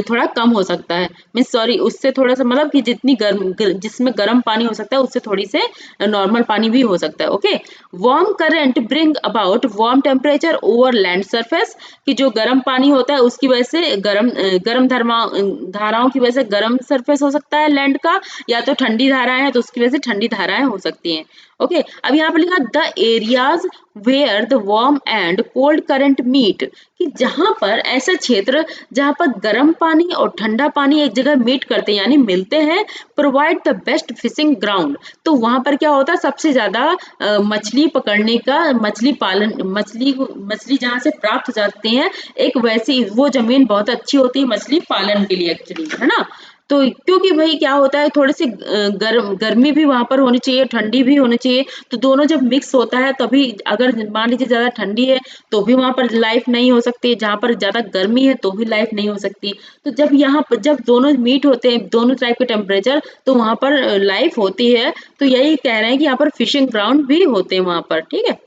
थोड़ा कम हो सकता है, मीन्स सॉरी उससे थोड़ा सा मतलब कि जिसमें गर्म पानी हो सकता है उससे थोड़ी से नॉर्मल पानी भी हो सकता है। Okay, warm current bring about warm temperature over land surface. कि जो गर्म पानी होता है उसकी वजह से गर्म धाराओं की वजह से गर्म सरफेस हो सकता है लैंड का, या तो ठंडी धाराएं हैं तो उसकी वजह से ठंडी धाराएं हो सकती हैं। ओके, अब यहाँ पर लिखा the areas where the warm and cold current meet. कि जहां पर ऐसा क्षेत्र जहां पर गर्म पानी और ठंडा पानी एक जगह मीट करते हैं यानी मिलते हैं, provide the best fishing ground. तो वहां पर क्या होता है, सबसे ज्यादा मछली पकड़ने का, मछली पालन, मछली जहां से प्राप्त हो जाते हैं, एक वैसी वो जमीन बहुत अच्छी होती है मछली पालन के लिए एक्चुअली, है ना। तो क्योंकि भाई क्या होता है, थोड़ी सी गर्मी भी वहां पर होनी चाहिए, ठंडी भी होनी चाहिए, तो दोनों जब मिक्स होता है तभी, अगर मान लीजिए ज्यादा ठंडी है तो भी वहां पर लाइफ नहीं हो सकती, जहां पर ज्यादा गर्मी है तो भी लाइफ नहीं हो सकती। तो जब यहाँ पर जब दोनों मीट होते हैं, दोनों टाइप के टेम्परेचर, तो वहां पर लाइफ होती है। तो यही कह रहे हैं कि यहाँ पर फिशिंग ग्राउंड भी होते हैं वहां पर, ठीक है।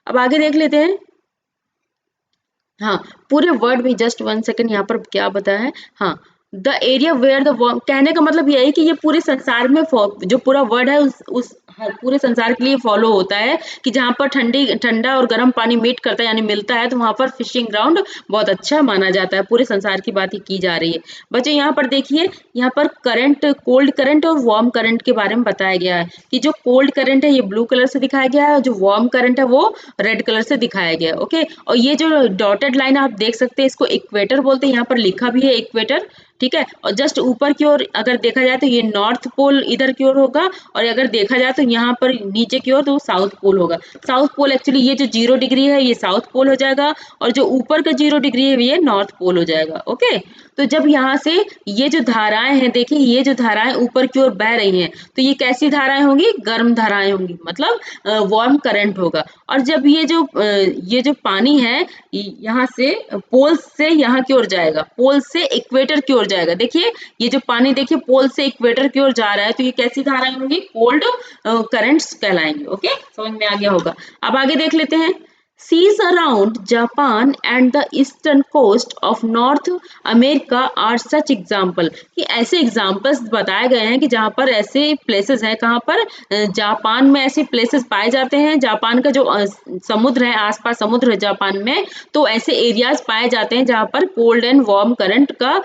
अब आगे देख लेते हैं। हाँ, पूरे वर्ड में जस्ट 1 सेकंड, यहाँ पर क्या बताया है। हाँ, the area where the warm, कहने का मतलब यही कि ये पूरे संसार में जो पूरा वर्ड है उस हर पूरे संसार के लिए फॉलो होता है कि जहाँ पर ठंडा और गर्म पानी मीट करता है यानी मिलता है, तो वहां पर फिशिंग ग्राउंड बहुत अच्छा माना जाता है। पूरे संसार की बात ही की जा रही है। बच्चे यहाँ पर देखिए, यहाँ पर करंट, कोल्ड करंट और वार्म करंट के बारे में बताया गया है कि जो कोल्ड करंट है ये ब्लू कलर से दिखाया गया है, और जो वार्म करंट है वो रेड कलर से दिखाया गया है। ओके, और ये जो डॉटेड लाइन आप देख सकते हैं, इसको इक्वेटर बोलते हैं, यहाँ पर लिखा भी है इक्वेटर, ठीक है। और जस्ट ऊपर की ओर अगर देखा जाए तो ये नॉर्थ पोल इधर की ओर होगा, और अगर देखा जाए तो यहाँ पर नीचे की ओर तो साउथ पोल होगा। साउथ पोल एक्चुअली ये जो 0 डिग्री है ये साउथ पोल हो जाएगा, और जो ऊपर का 0 डिग्री है ये नॉर्थ पोल हो जाएगा। ओके, तो जब यहाँ से ये जो धाराएं हैं, देखिए ये जो धाराएं ऊपर की ओर बह रही हैं, तो ये कैसी धाराएं होंगी, गर्म धाराएं होंगी, मतलब वार्म करंट होगा। और जब ये जो पानी है यहाँ से पोल से यहाँ की ओर जाएगा, पोल से इक्वेटर की ओर जाएगा। देखिए ये जो पानी, देखिए पोल से इक्वेटर की ओर जा रहा है, तो ये कैसी धाराएं होंगी, कोल्ड करंट्स कहलाएंगे। ओके, समझ में आ गया होगा। अब आगे देख लेते हैं। Seas around Japan and the eastern coast of North America are such example, कि ऐसे एग्जाम्पल्स बताए गए हैं कि जहाँ पर ऐसे प्लेसेस हैं, कहाँ पर, जापान में ऐसे प्लेसेस पाए जाते हैं। जापान का जो समुद्र है, आसपास समुद्र है जापान में, तो ऐसे एरियाज पाए जाते हैं जहाँ पर कोल्ड एंड वार्म करंट का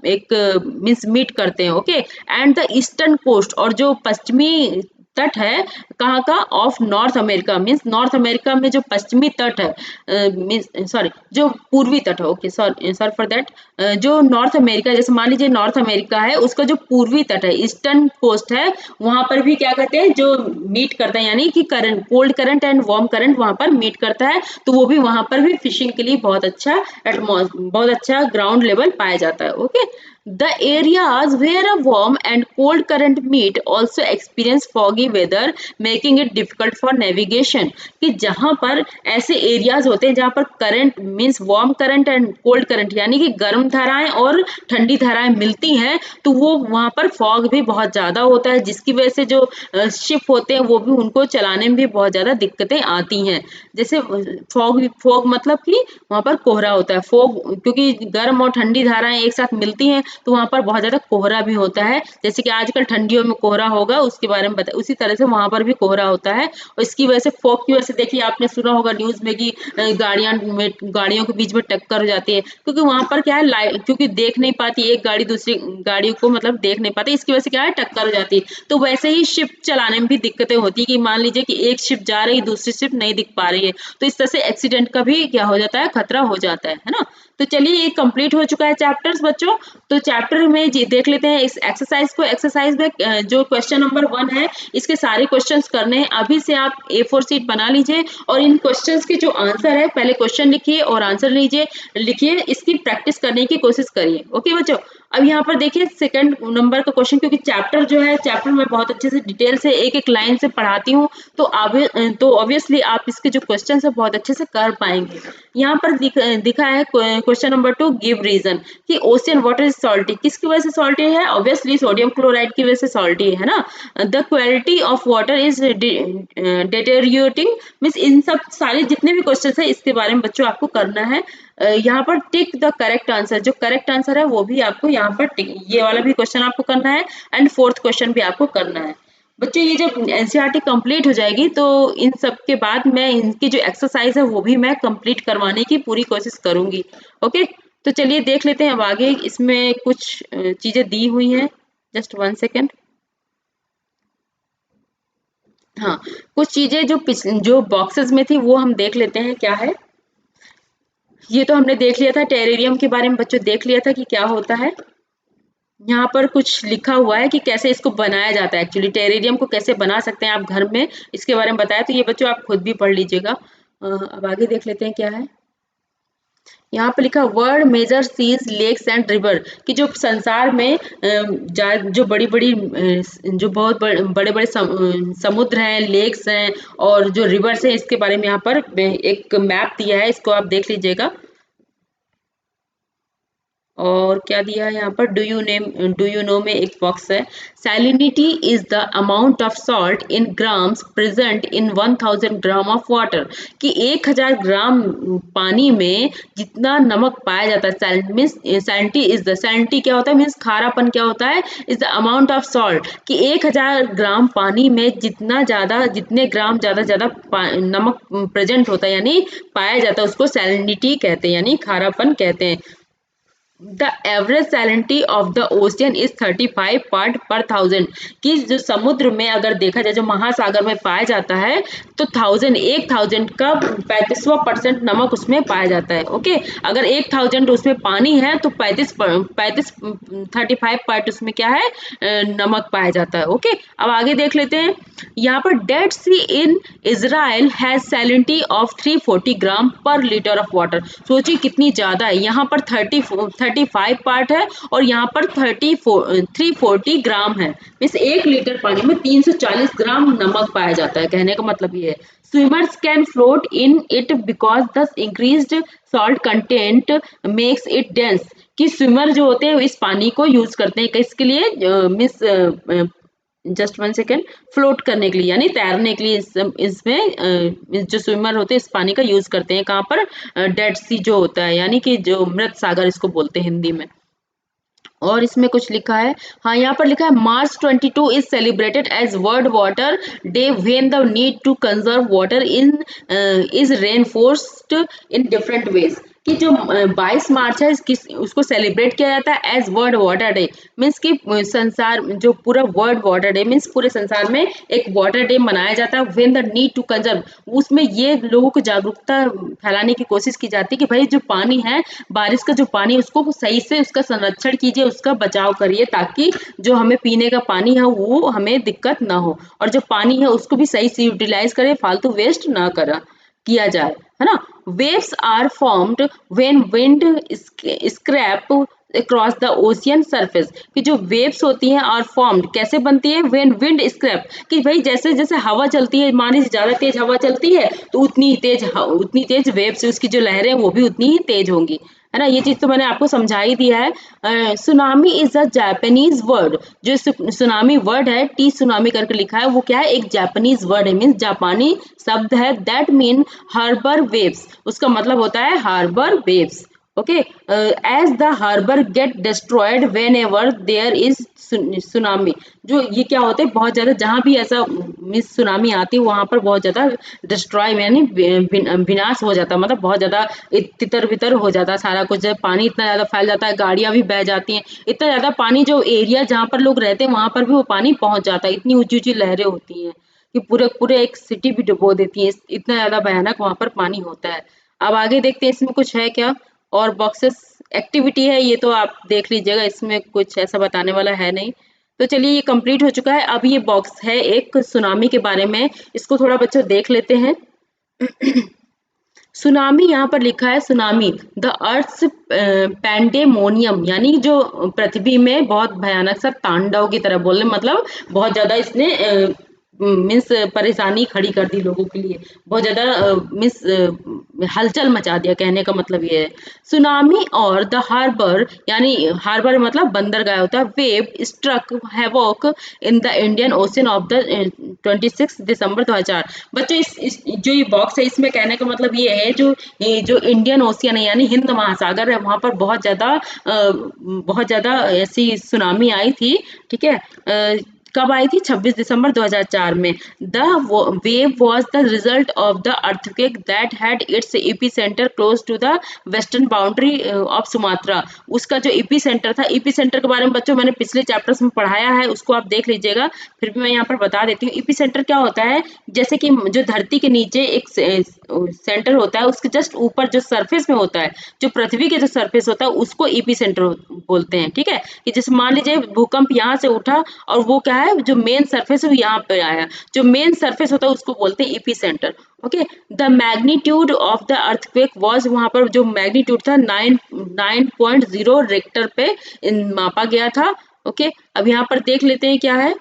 एक मीन्स मीट करते हैं। Okay, and the eastern coast, और जो पश्चिमी तट है, कहाँ का, of north America, means north America में जो पश्चिमी तट है, मीन्स सॉरी जो पूर्वी तट है, ओके सॉरी फॉर दैट, जो नॉर्थ अमेरिका, जैसे मान लीजिए नॉर्थ अमेरिका है, उसका जो पूर्वी तट है, ईस्टर्न कोस्ट है, वहां पर भी क्या कहते हैं, जो मीट करता है यानी कि current, cold current and warm current वहां पर मीट करता है, तो वो भी वहां पर भी फिशिंग के लिए बहुत अच्छा ग्राउंड लेवल पाया जाता है। Okay, the areas where a warm and cold current meet also experience foggy weather, making it difficult for navigation, कि जहां पर ऐसे एरियाज होते हैं जहां पर current means warm current and cold current यानी कि गर्म धाराएं और ठंडी धाराएं मिलती हैं, तो वो वहां पर फॉग भी बहुत ज्यादा होता है, जिसकी वजह से जो शिप होते हैं वो भी, उनको चलाने में भी बहुत ज्यादा दिक्कतें आती हैं। जैसे फॉग मतलब कि वहां पर कोहरा होता है, फॉग क्योंकि गर्म और ठंडी धाराएं एक साथ मिलती हैं, तो वहां पर बहुत ज्यादा कोहरा भी होता है। जैसे कि आजकल ठंडियों में कोहरा होगा, उसके बारे में बता, उसी तरह से वहां पर भी कोहरा होता है। और इसकी वजह से, फॉग की वजह से, देखिए आपने सुना होगा न्यूज में कि गाड़ियों के बीच में टक्कर हो जाती है, क्योंकि वहां पर क्या है, क्योंकि देख नहीं पाती एक गाड़ी दूसरी गाड़ी को, मतलब देख नहीं पाती, इसकी वजह से क्या है, टक्कर हो जाती है। तो वैसे ही शिप चलाने में भी दिक्कतें होती है कि मान लीजिए कि एक शिप जा रही है, दूसरी शिप नहीं दिख पा रही है, तो इस तरह से एक्सीडेंट का भी क्या हो जाता है, खतरा हो जाता है ना। तो चलिए ये कंप्लीट हो चुका है चैप्टर्स बच्चों। तो चैप्टर में देख लेते हैं इस एक्सरसाइज को। एक्सरसाइज में जो क्वेश्चन नंबर 1 है, इसके सारे क्वेश्चंस करने हैं। अभी से आप A4 शीट बना लीजिए, और इन क्वेश्चंस के जो आंसर है, पहले क्वेश्चन लिखिए और आंसर लिखिए, इसकी प्रैक्टिस करने की कोशिश करिए। ओके बच्चों, अब यहाँ पर देखिए सेकंड नंबर का क्वेश्चन, क्योंकि चैप्टर जो है, चैप्टर में बहुत अच्छे से डिटेल से एक एक लाइन से पढ़ाती हूँ, तो ऑब्वियसली आप इसके जो क्वेश्चन है बहुत अच्छे से कर पाएंगे। यहाँ पर दिखा है क्वेश्चन नंबर 2, गिव रीजन, कि ओशियन वाटर इज सॉल्टी, किसकी वजह से सॉल्टी है, ऑब्वियसली सोडियम क्लोराइड की वजह से सॉल्टी है ना। The quality of water is deteriorating, means in सब सारे जितने भी क्वेश्चन है इसके बारे में बच्चों आपको करना है। यहाँ पर टिक द करेक्ट आंसर, जो करेक्ट आंसर है वो भी आपको यहाँ पर टिक, ये वाला भी क्वेश्चन आपको करना है, एंड 4th क्वेश्चन भी आपको करना है। बच्चों ये जब एनसीईआरटी कंप्लीट हो जाएगी, तो इन सब के बाद मैं इनकी जो एक्सरसाइज है वो भी मैं कंप्लीट करवाने की पूरी कोशिश करूंगी। ओके, तो चलिए देख लेते हैं अब आगे, इसमें कुछ चीजें दी हुई हैं, जस्ट 1 सेकेंड। हाँ, कुछ चीजें जो बॉक्सेस में थी वो हम देख लेते हैं क्या है। ये तो हमने देख लिया था, टेरेरियम के बारे में बच्चों देख लिया था कि क्या होता है। यहाँ पर कुछ लिखा हुआ है कि कैसे इसको बनाया जाता है, एक्चुअली टेरेरियम को कैसे बना सकते हैं आप घर में, इसके बारे में बताया। तो ये बच्चों आप खुद भी पढ़ लीजिएगा। अब आगे देख लेते हैं क्या है। यहाँ पे लिखा world major seas lakes and river, कि जो संसार में जो बड़ी बड़ी जो बहुत बड़े बड़े समुद्र हैं, लेक्स हैं और जो रिवर्स हैं, इसके बारे में यहाँ पर एक मैप दिया है, इसको आप देख लीजिएगा। और क्या दिया है यहाँ पर, डू यू नो में एक बॉक्स है। Salinity is the amount of salt in grams present in 1000 gram of water, कि 1000 ग्राम पानी में जितना नमक पाया जाता है। सैलिनिटी इज द, सैलिनिटी क्या होता है, मीन्स खारापन क्या होता है, is the amount of salt, कि 1000 ग्राम पानी में जितने ग्राम ज्यादा नमक प्रेजेंट होता है यानी पाया जाता है, उसको सैलिनिटी कहते हैं यानी खारापन कहते हैं। The average salinity of the ocean is 35 part पर 1000, कि जो समुद्र में अगर देखा जाए, जो महासागर में पाया जाता है, तो 1000 का 35% नमक उसमें पाया जाता है। ओके, अगर 1000 उसमें पानी है तो 35 पार्ट उसमें क्या है, नमक पाया जाता है। ओके, अब आगे देख लेते हैं। यहाँ पर dead sea in Israel has salinity of 340 gram per litre of water. सोचिए कितनी ज्यादा है, यहाँ पर 35 पार्ट है और यहाँ पर 340 ग्राम है, मीन्स 1 लीटर पानी में 340 ग्राम नमक पाया जाता है। कहने का मतलब ये है, swimmers can float in it because the increased salt content makes it dense, कि स्विमर जो होते हैं इस पानी को यूज करते हैं किसके लिए, मीन्स जस्ट 1 सेकेंड, फ्लोट करने के लिए यानी तैरने के लिए इसमें जो स्विमर होते हैं इस पानी का यूज करते हैं। कहाँ पर, डेड सी जो होता है यानी कि जो मृत सागर इसको बोलते हैं हिंदी में। और इसमें कुछ लिखा है, हाँ यहाँ पर लिखा है March 22 is celebrated as world water day when the need to conserve water in is reinforced in different ways, कि जो 22 मार्च है उसको सेलिब्रेट किया जाता है as world water day, means कि संसार जो पूरा वर्ल्ड वाटर डे मीन्स पूरे संसार में एक वाटर डे मनाया जाता है। When the need to conserve, उसमें ये लोगों को जागरूकता फैलाने की कोशिश की जाती है कि भाई जो पानी है, बारिश का जो पानी है उसको सही से उसका संरक्षण कीजिए, उसका बचाव करिए, ताकि जो हमें पीने का पानी है वो हमें दिक्कत ना हो, और जो पानी है उसको भी सही से यूटिलाइज करें, फालतू वेस्ट ना करा किया जाए, है ना। Waves are formed when wind scrape across the ocean surface, कि जो वेव्स होती हैं आर फॉर्म्ड कैसे बनती है, व्हेन विंड स्क्रैप, कि भाई जैसे जैसे हवा चलती है, मान लीजिए ज्यादा तेज हवा चलती है तो उतनी तेज वेव्स, उसकी जो लहरें वो भी उतनी ही तेज होंगी, है ना। ये चीज तो मैंने आपको समझा ही दिया है। Tsunami is a Japanese word, जो सुनामी वर्ड है, टी सुनामी करके लिखा है, वो क्या है, एक जापानीज वर्ड है, मीन्स जापानी शब्द है। दैट मीन हार्बर वेव्स, उसका मतलब होता है harbour waves. Okay, as the harbour get destroyed whenever there is tsunami, जो ये क्या होते हैं, बहुत ज्यादा जहां भी ऐसा मिस सुनामी आती है वहां पर बहुत ज्यादा डिस्ट्रॉय यानी विनाश हो जाता है, मतलब बहुत ज्यादा तितर बितर हो जाता है सारा कुछ, जब पानी इतना ज्यादा फैल जाता है, गाड़ियां भी बह जाती हैं, इतना ज्यादा पानी जो एरिया जहाँ पर लोग रहते हैं वहां पर भी वो पानी पहुंच जाता है, इतनी ऊंची ऊंची लहरें होती हैं कि पूरे पूरे एक सिटी भी डुबो देती है, इतना ज्यादा भयानक वहां पर पानी होता है। अब आगे देखते हैं इसमें कुछ है क्या, और बॉक्सेस एक्टिविटी है, ये तो आप देख लीजिएगा, इसमें कुछ ऐसा बताने वाला है नहीं। तो चलिए ये कंप्लीट हो चुका है। अब ये बॉक्स है एक सुनामी के बारे में, इसको थोड़ा बच्चों देख लेते हैं। सुनामी यहाँ पर लिखा है, सुनामी द अर्थ पैंडेमोनियम, यानी जो पृथ्वी में बहुत भयानक सा तांडव की तरह, बोलने मतलब बहुत ज्यादा इसने मीन्स परेशानी खड़ी कर दी लोगों के लिए, बहुत ज्यादा मीन्स हलचल मचा दिया, कहने का मतलब ये है। सुनामी और द हार्बर, यानी हार्बर मतलब बंदरगाह होता है, wave struck havoc in the Indian ocean of the 26 दिसंबर 2004। बच्चों इस जो ये बॉक्स है इसमें कहने का मतलब ये है, जो इंडियन ओशियन है यानी हिंद महासागर है, वहां पर बहुत ज्यादा ऐसी सुनामी आई थी। ठीक है, कब आई थी, 26 दिसंबर 2004 में। The wave was the result of the earthquake that had its epicentre close to the western boundary of Sumatra. उसका जो एपी सेंटर था, एपी सेंटर के बारे में बच्चों मैंने पिछले चैप्टर्स में पढ़ाया है, उसको आप देख लीजिएगा, फिर भी मैं यहाँ पर बता देती हूँ। एपी सेंटर क्या होता है, जैसे कि जो धरती के नीचे एक सेंटर होता है उसके जस्ट ऊपर जो सरफेस में होता है, जो पृथ्वी के जो सरफेस होता है उसको एपी सेंटर बोलते हैं। ठीक है, कि जैसे मान लीजिए भूकंप यहाँ से उठा और वो क्या है, जो मेन सरफेस है वो यहाँ पे आया, जो मेन सरफेस होता है उसको बोलते हैं AP centre. Okay, the magnitude of the earthquake was, वहां पर जो मैग्नीट्यूड था 9.0 रेक्टर पे मापा गया था। ओके, अब यहाँ पर देख लेते हैं क्या है।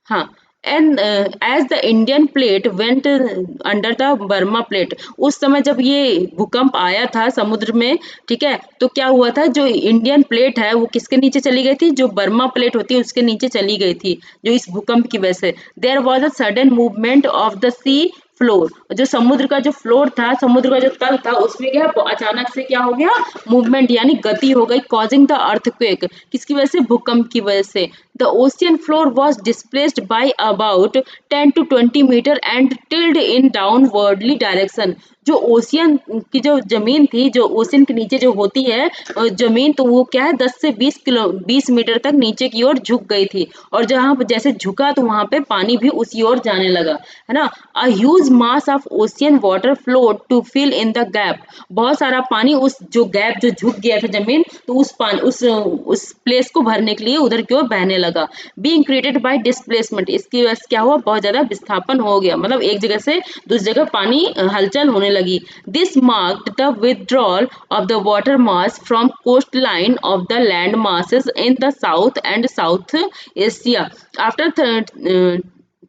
हाँ, and as the Indian plate went under the Burma plate, उस समय जब ये भूकंप आया था समुद्र में, ठीक है, तो क्या हुआ था, जो इंडियन प्लेट है वो किसके नीचे चली गई थी, जो बर्मा प्लेट होती है उसके नीचे चली गई थी, जो इस भूकंप की वजह से। There was a sudden movement of the sea floor, जो समुद्र का जो फ्लोर था, समुद्र का जो तल था, उसमें क्या अचानक से क्या हो गया, मूवमेंट यानी गति हो गई, कॉजिंग द अर्थक्वेक, किसकी वजह से, भूकंप की वजह से। The ocean floor was displaced by about 10 to 20 metre and tilted in downwardly direction, जो ओशियन की जो जमीन थी, जो ओशियन के नीचे जो होती है जमीन, तो वो क्या है 10 से 20 मीटर तक नीचे की ओर झुक गई थी, और जहां जैसे झुका तो वहां पे पानी भी उसी ओर जाने लगा, है ना। A huge mass of ocean water flowed to fill in the gap, बहुत सारा पानी उस जो गैप जो झुक गया था जमीन, तो उस पानी उस प्लेस को भरने के लिए उधर की ओर बहने लगा। बीइंग क्रिएटेड बाय डिस्प्लेसमेंट, इसकी वजह से क्या हुआ, बहुत ज्यादा विस्थापन हो गया, मतलब एक जगह से दूसरी जगह पानी हलचल होने लगी। This marked the withdrawal of the water mass from coast line of the land masses in the south and South Asia after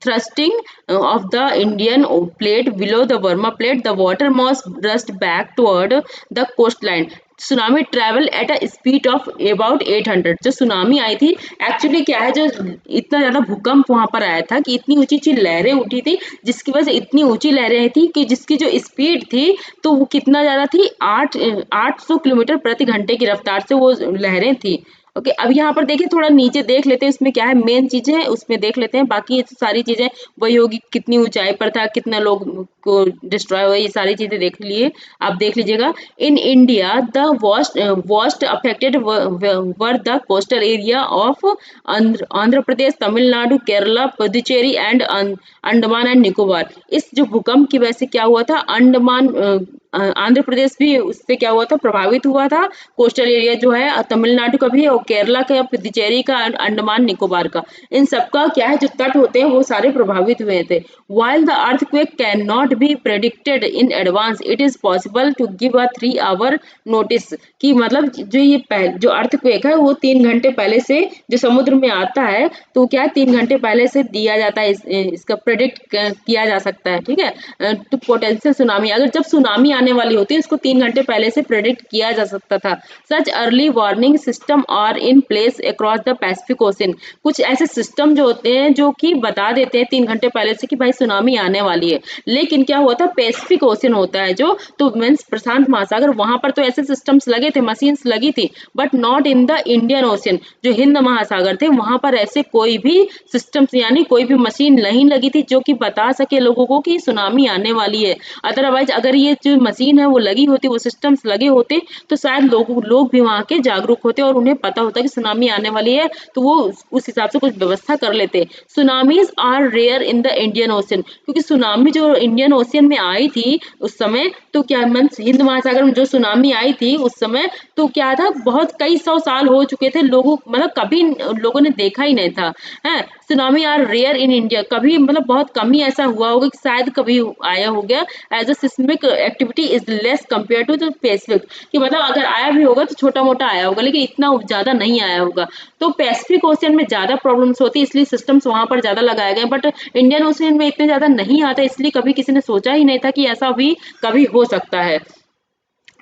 thrusting of the Indian plate below the Burma plate, the water mass rushed back toward the coastline. Tsunami travel at a speed of about 800, जो tsunami आई थी actually क्या है, जो इतना ज्यादा भूकंप वहां पर आया था कि इतनी ऊंची ऊंची लहरें उठी थी, जिसकी वजह से इतनी ऊंची लहरें थी कि जिसकी जो स्पीड थी तो वो कितना ज्यादा थी, 800 किलोमीटर प्रति घंटे की रफ्तार से वो लहरें थी। ओके, अब यहाँ पर देखिए थोड़ा नीचे देख लेते हैं, इसमें क्या है, मेन चीजें हैं उसमें देख लेते हैं, बाकी ये सारी चीजें वही होगी, कितनी ऊंचाई पर था, कितना लोग को डिस्ट्रॉय हुआ, ये सारी चीजें देख लिए, आप देख लीजिएगा। In India the worst affected were the coastal area of Andhra Pradesh, Tamil Nadu, Kerala, Puducherry and Andaman and Nicobar. इस जो भूकंप की वजह से क्या हुआ था, अंडमान आंध्र प्रदेश भी उससे क्या हुआ था, प्रभावित हुआ था, कोस्टल एरिया जो है तमिलनाडु का भी, और केरला का, पुदुचेरी का, अंडमान निकोबार का, इन सबका क्या है, जो तट होते हैं वो सारे प्रभावित हुए थे। while the earthquake cannot be predicted in advance, it is possible to give a 3 hour notice, कि मतलब जो ये जो अर्थक्वेक है वो 3 घंटे पहले से जो समुद्र में आता है, तो क्या है 3 घंटे पहले से दिया जाता है, इसका प्रेडिक्ट किया जा सकता है। ठीक है, तो पोटेंशियल सुनामी, अगर जब सुनामी आने वाली होती है उसको 3 घंटे पहले से प्रेडिक्ट किया जा सकता था। Such early warning system are in place across the Pacific ocean, कुछ ऐसे सिस्टम जो होते हैं जो कि बता देते हैं 3 घंटे पहले से कि भाई सुनामी आने वाली है, लेकिन क्या हुआ था, पैसिफिक ओशन होता है जो, तो मीन्स प्रशांत महासागर, वहां पर तो ऐसे सिस्टम्स लगे थे, मशीन्स लगी थी, but not in the Indian ocean, जो हिंद महासागर थे वहां पर ऐसे कोई भी सिस्टम्स यानी कोई भी मशीन नहीं लगी थी जो कि बता सके लोगों को कि सुनामी आने वाली है। अदरवाइज अगर ये जो मशीन है वो लगी होती, वो सिस्टम्स लगे होते, तो शायद लोग भी वहां के जागरूक होते और उन्हें पता होता कि सुनामी आने वाली है, तो वो उस हिसाब से कुछ व्यवस्था कर लेते। Tsunamis are rare in the Indian Ocean, क्योंकि सुनामी जो इंडियन ओशन में आई थी उस समय, तो क्या मीन्स हिंद महासागर में जो सुनामी आई थी उस समय, तो क्या था, बहुत कई 100 साल हो चुके थे, लोगों मतलब कभी लोगों ने देखा ही नहीं था। है, tsunami are rare in India, कभी मतलब बहुत कम ही ऐसा हुआ होगा कि शायद कभी आया हो गया। As a seismic activity is less compare to the Pacific, कि मतलब अगर आया भी होगा तो छोटा मोटा आया होगा, लेकिन इतना ज्यादा नहीं आया होगा। तो पैसिफिक ओशन में ज्यादा प्रॉब्लम्स होती है, इसलिए सिस्टम्स वहां पर ज्यादा लगाए गए, बट इंडियन ओशन में इतने ज्यादा नहीं आता, इसलिए कभी किसी ने सोचा ही नहीं था कि ऐसा भी कभी हो सकता है।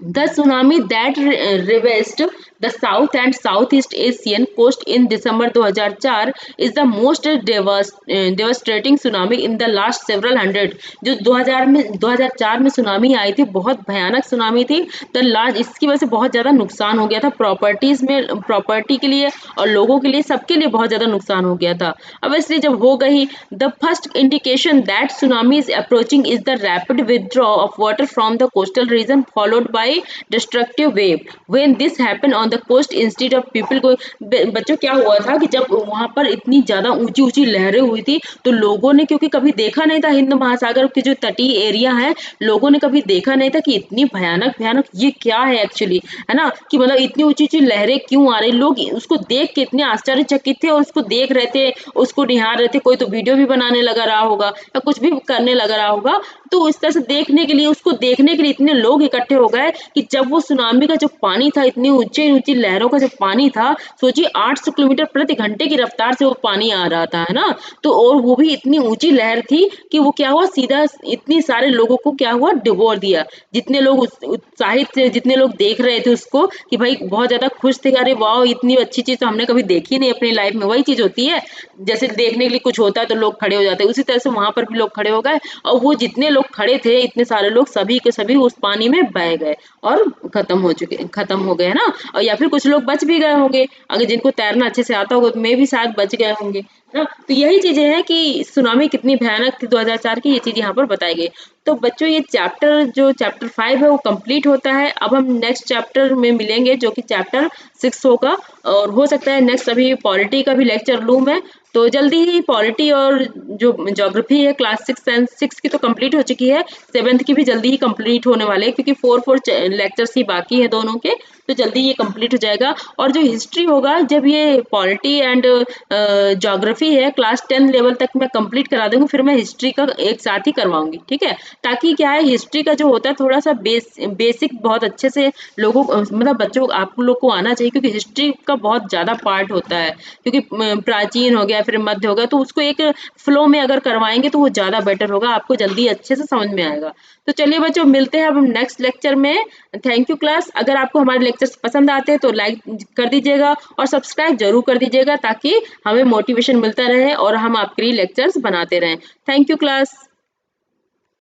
The tsunami that ravaged the South and Southeast Asian coast in December 2004 is the most devastating tsunami in the last several hundred। जो 2004 में सुनामी आई थी, बहुत भयानक सुनामी थी। द लास्ट, इसकी वजह से बहुत ज़्यादा नुकसान हो गया था, प्रॉपर्टी के लिए और लोगों के लिए, सबके लिए बहुत ज़्यादा नुकसान हो गया था। अब इसलिए जब हो गई, the first indication that tsunami is approaching is the rapid withdraw of water from the coastal region followed by by destructive wave when this happen on the coast instead of people को। बच्चों क्या हुआ था कि जब वहां पर इतनी ज्यादा ऊंची ऊंची लहरें हुई थी तो लोगों ने, क्योंकि कभी देखा नहीं था हिंद महासागर के जो तटीय एरिया है, लोगों ने कभी देखा नहीं था कि इतनी भयानक भयानक ये क्या है एक्चुअली, है ना, कि मतलब इतनी ऊंची ऊंची लहरें क्यों आ रही। लोग उसको देख के इतने आश्चर्यचकित थे और उसको देख रहे थे, उसको निहार रहे थे। कोई तो वीडियो भी बनाने लगा रहा होगा या कुछ भी करने लगा रहा होगा। तो इस तरह से देखने के लिए, उसको देखने के लिए इतने लोग इकट्ठे हो गए कि जब वो सुनामी का जो पानी था, इतनी ऊंची ऊंची लहरों का जो पानी था, सोचिए 800 किलोमीटर प्रति घंटे की रफ्तार से वो पानी आ रहा था, है ना। तो और वो भी इतनी ऊंची लहर थी कि वो क्या हुआ, सीधा इतनी सारे लोगों को क्या हुआ, डुबो दिया। जितने लोग उत्साहित थे, जितने लोग देख रहे थे उसको, कि भाई बहुत ज्यादा खुश थे, अरे वाह इतनी अच्छी चीज तो हमने कभी देखी नहीं अपनी लाइफ में। वही चीज होती है, जैसे देखने के लिए कुछ होता है तो लोग खड़े हो जाते हैं, उसी तरह से वहां पर भी लोग खड़े हो गए और वो जितने लोग खड़े थे, इतने सारे लोग सभी के सभी उस पानी में बह गए और खत्म हो गए, है ना। और या फिर कुछ लोग बच भी गए होंगे, अगर जिनको तैरना अच्छे से आता होगा तो मे भी शायद बच गए होंगे, है ना। तो यही चीजें हैं कि सुनामी कितनी भयानक थी 2004 की, ये चीज यहाँ पर बताई गई। तो बच्चों ये चैप्टर, जो चैप्टर 5 है वो कंप्लीट होता है। अब हम नेक्स्ट चैप्टर में मिलेंगे जो कि चैप्टर 6 होगा, और हो सकता है नेक्स्ट अभी पॉलिटी का भी लेक्चर लूँ मैं। तो जल्दी ही पॉलिटी और जो ज्योग्राफी है क्लास 6 एंड 6 की तो कंप्लीट हो चुकी है, 7th की भी जल्दी ही कंप्लीट होने वाले हैं, क्योंकि 4 लेक्चर्स ही बाकी है दोनों के, तो जल्दी ये कंप्लीट हो जाएगा। और जो हिस्ट्री होगा, जब ये पॉलिटी एंड ज्योग्राफी है क्लास 10 लेवल तक मैं कंप्लीट करा दूंगी, फिर मैं हिस्ट्री का एक साथ ही करवाऊंगी, ठीक है। ताकि क्या है, हिस्ट्री का जो होता है थोड़ा सा बेसिक बहुत अच्छे से लोगों को, मतलब बच्चों आप लोग को आना चाहिए, क्योंकि हिस्ट्री का बहुत ज्यादा पार्ट होता है। क्योंकि प्राचीन हो गया, फिर मध्य हो गया, तो उसको एक फ्लो में अगर करवाएंगे तो वो ज्यादा बेटर होगा, आपको जल्दी अच्छे से समझ में आएगा। तो चलिए बच्चों, मिलते हैं अब हम नेक्स्ट लेक्चर में। Thank you class. अगर आपको हमारे लेक्चर्स पसंद आते हैं तो लाइक कर दीजिएगा और सब्सक्राइब जरूर कर दीजिएगा, ताकि हमें मोटिवेशन मिलता रहे और हम आपके लिए लेक्चर्स बनाते रहें। Thank you class.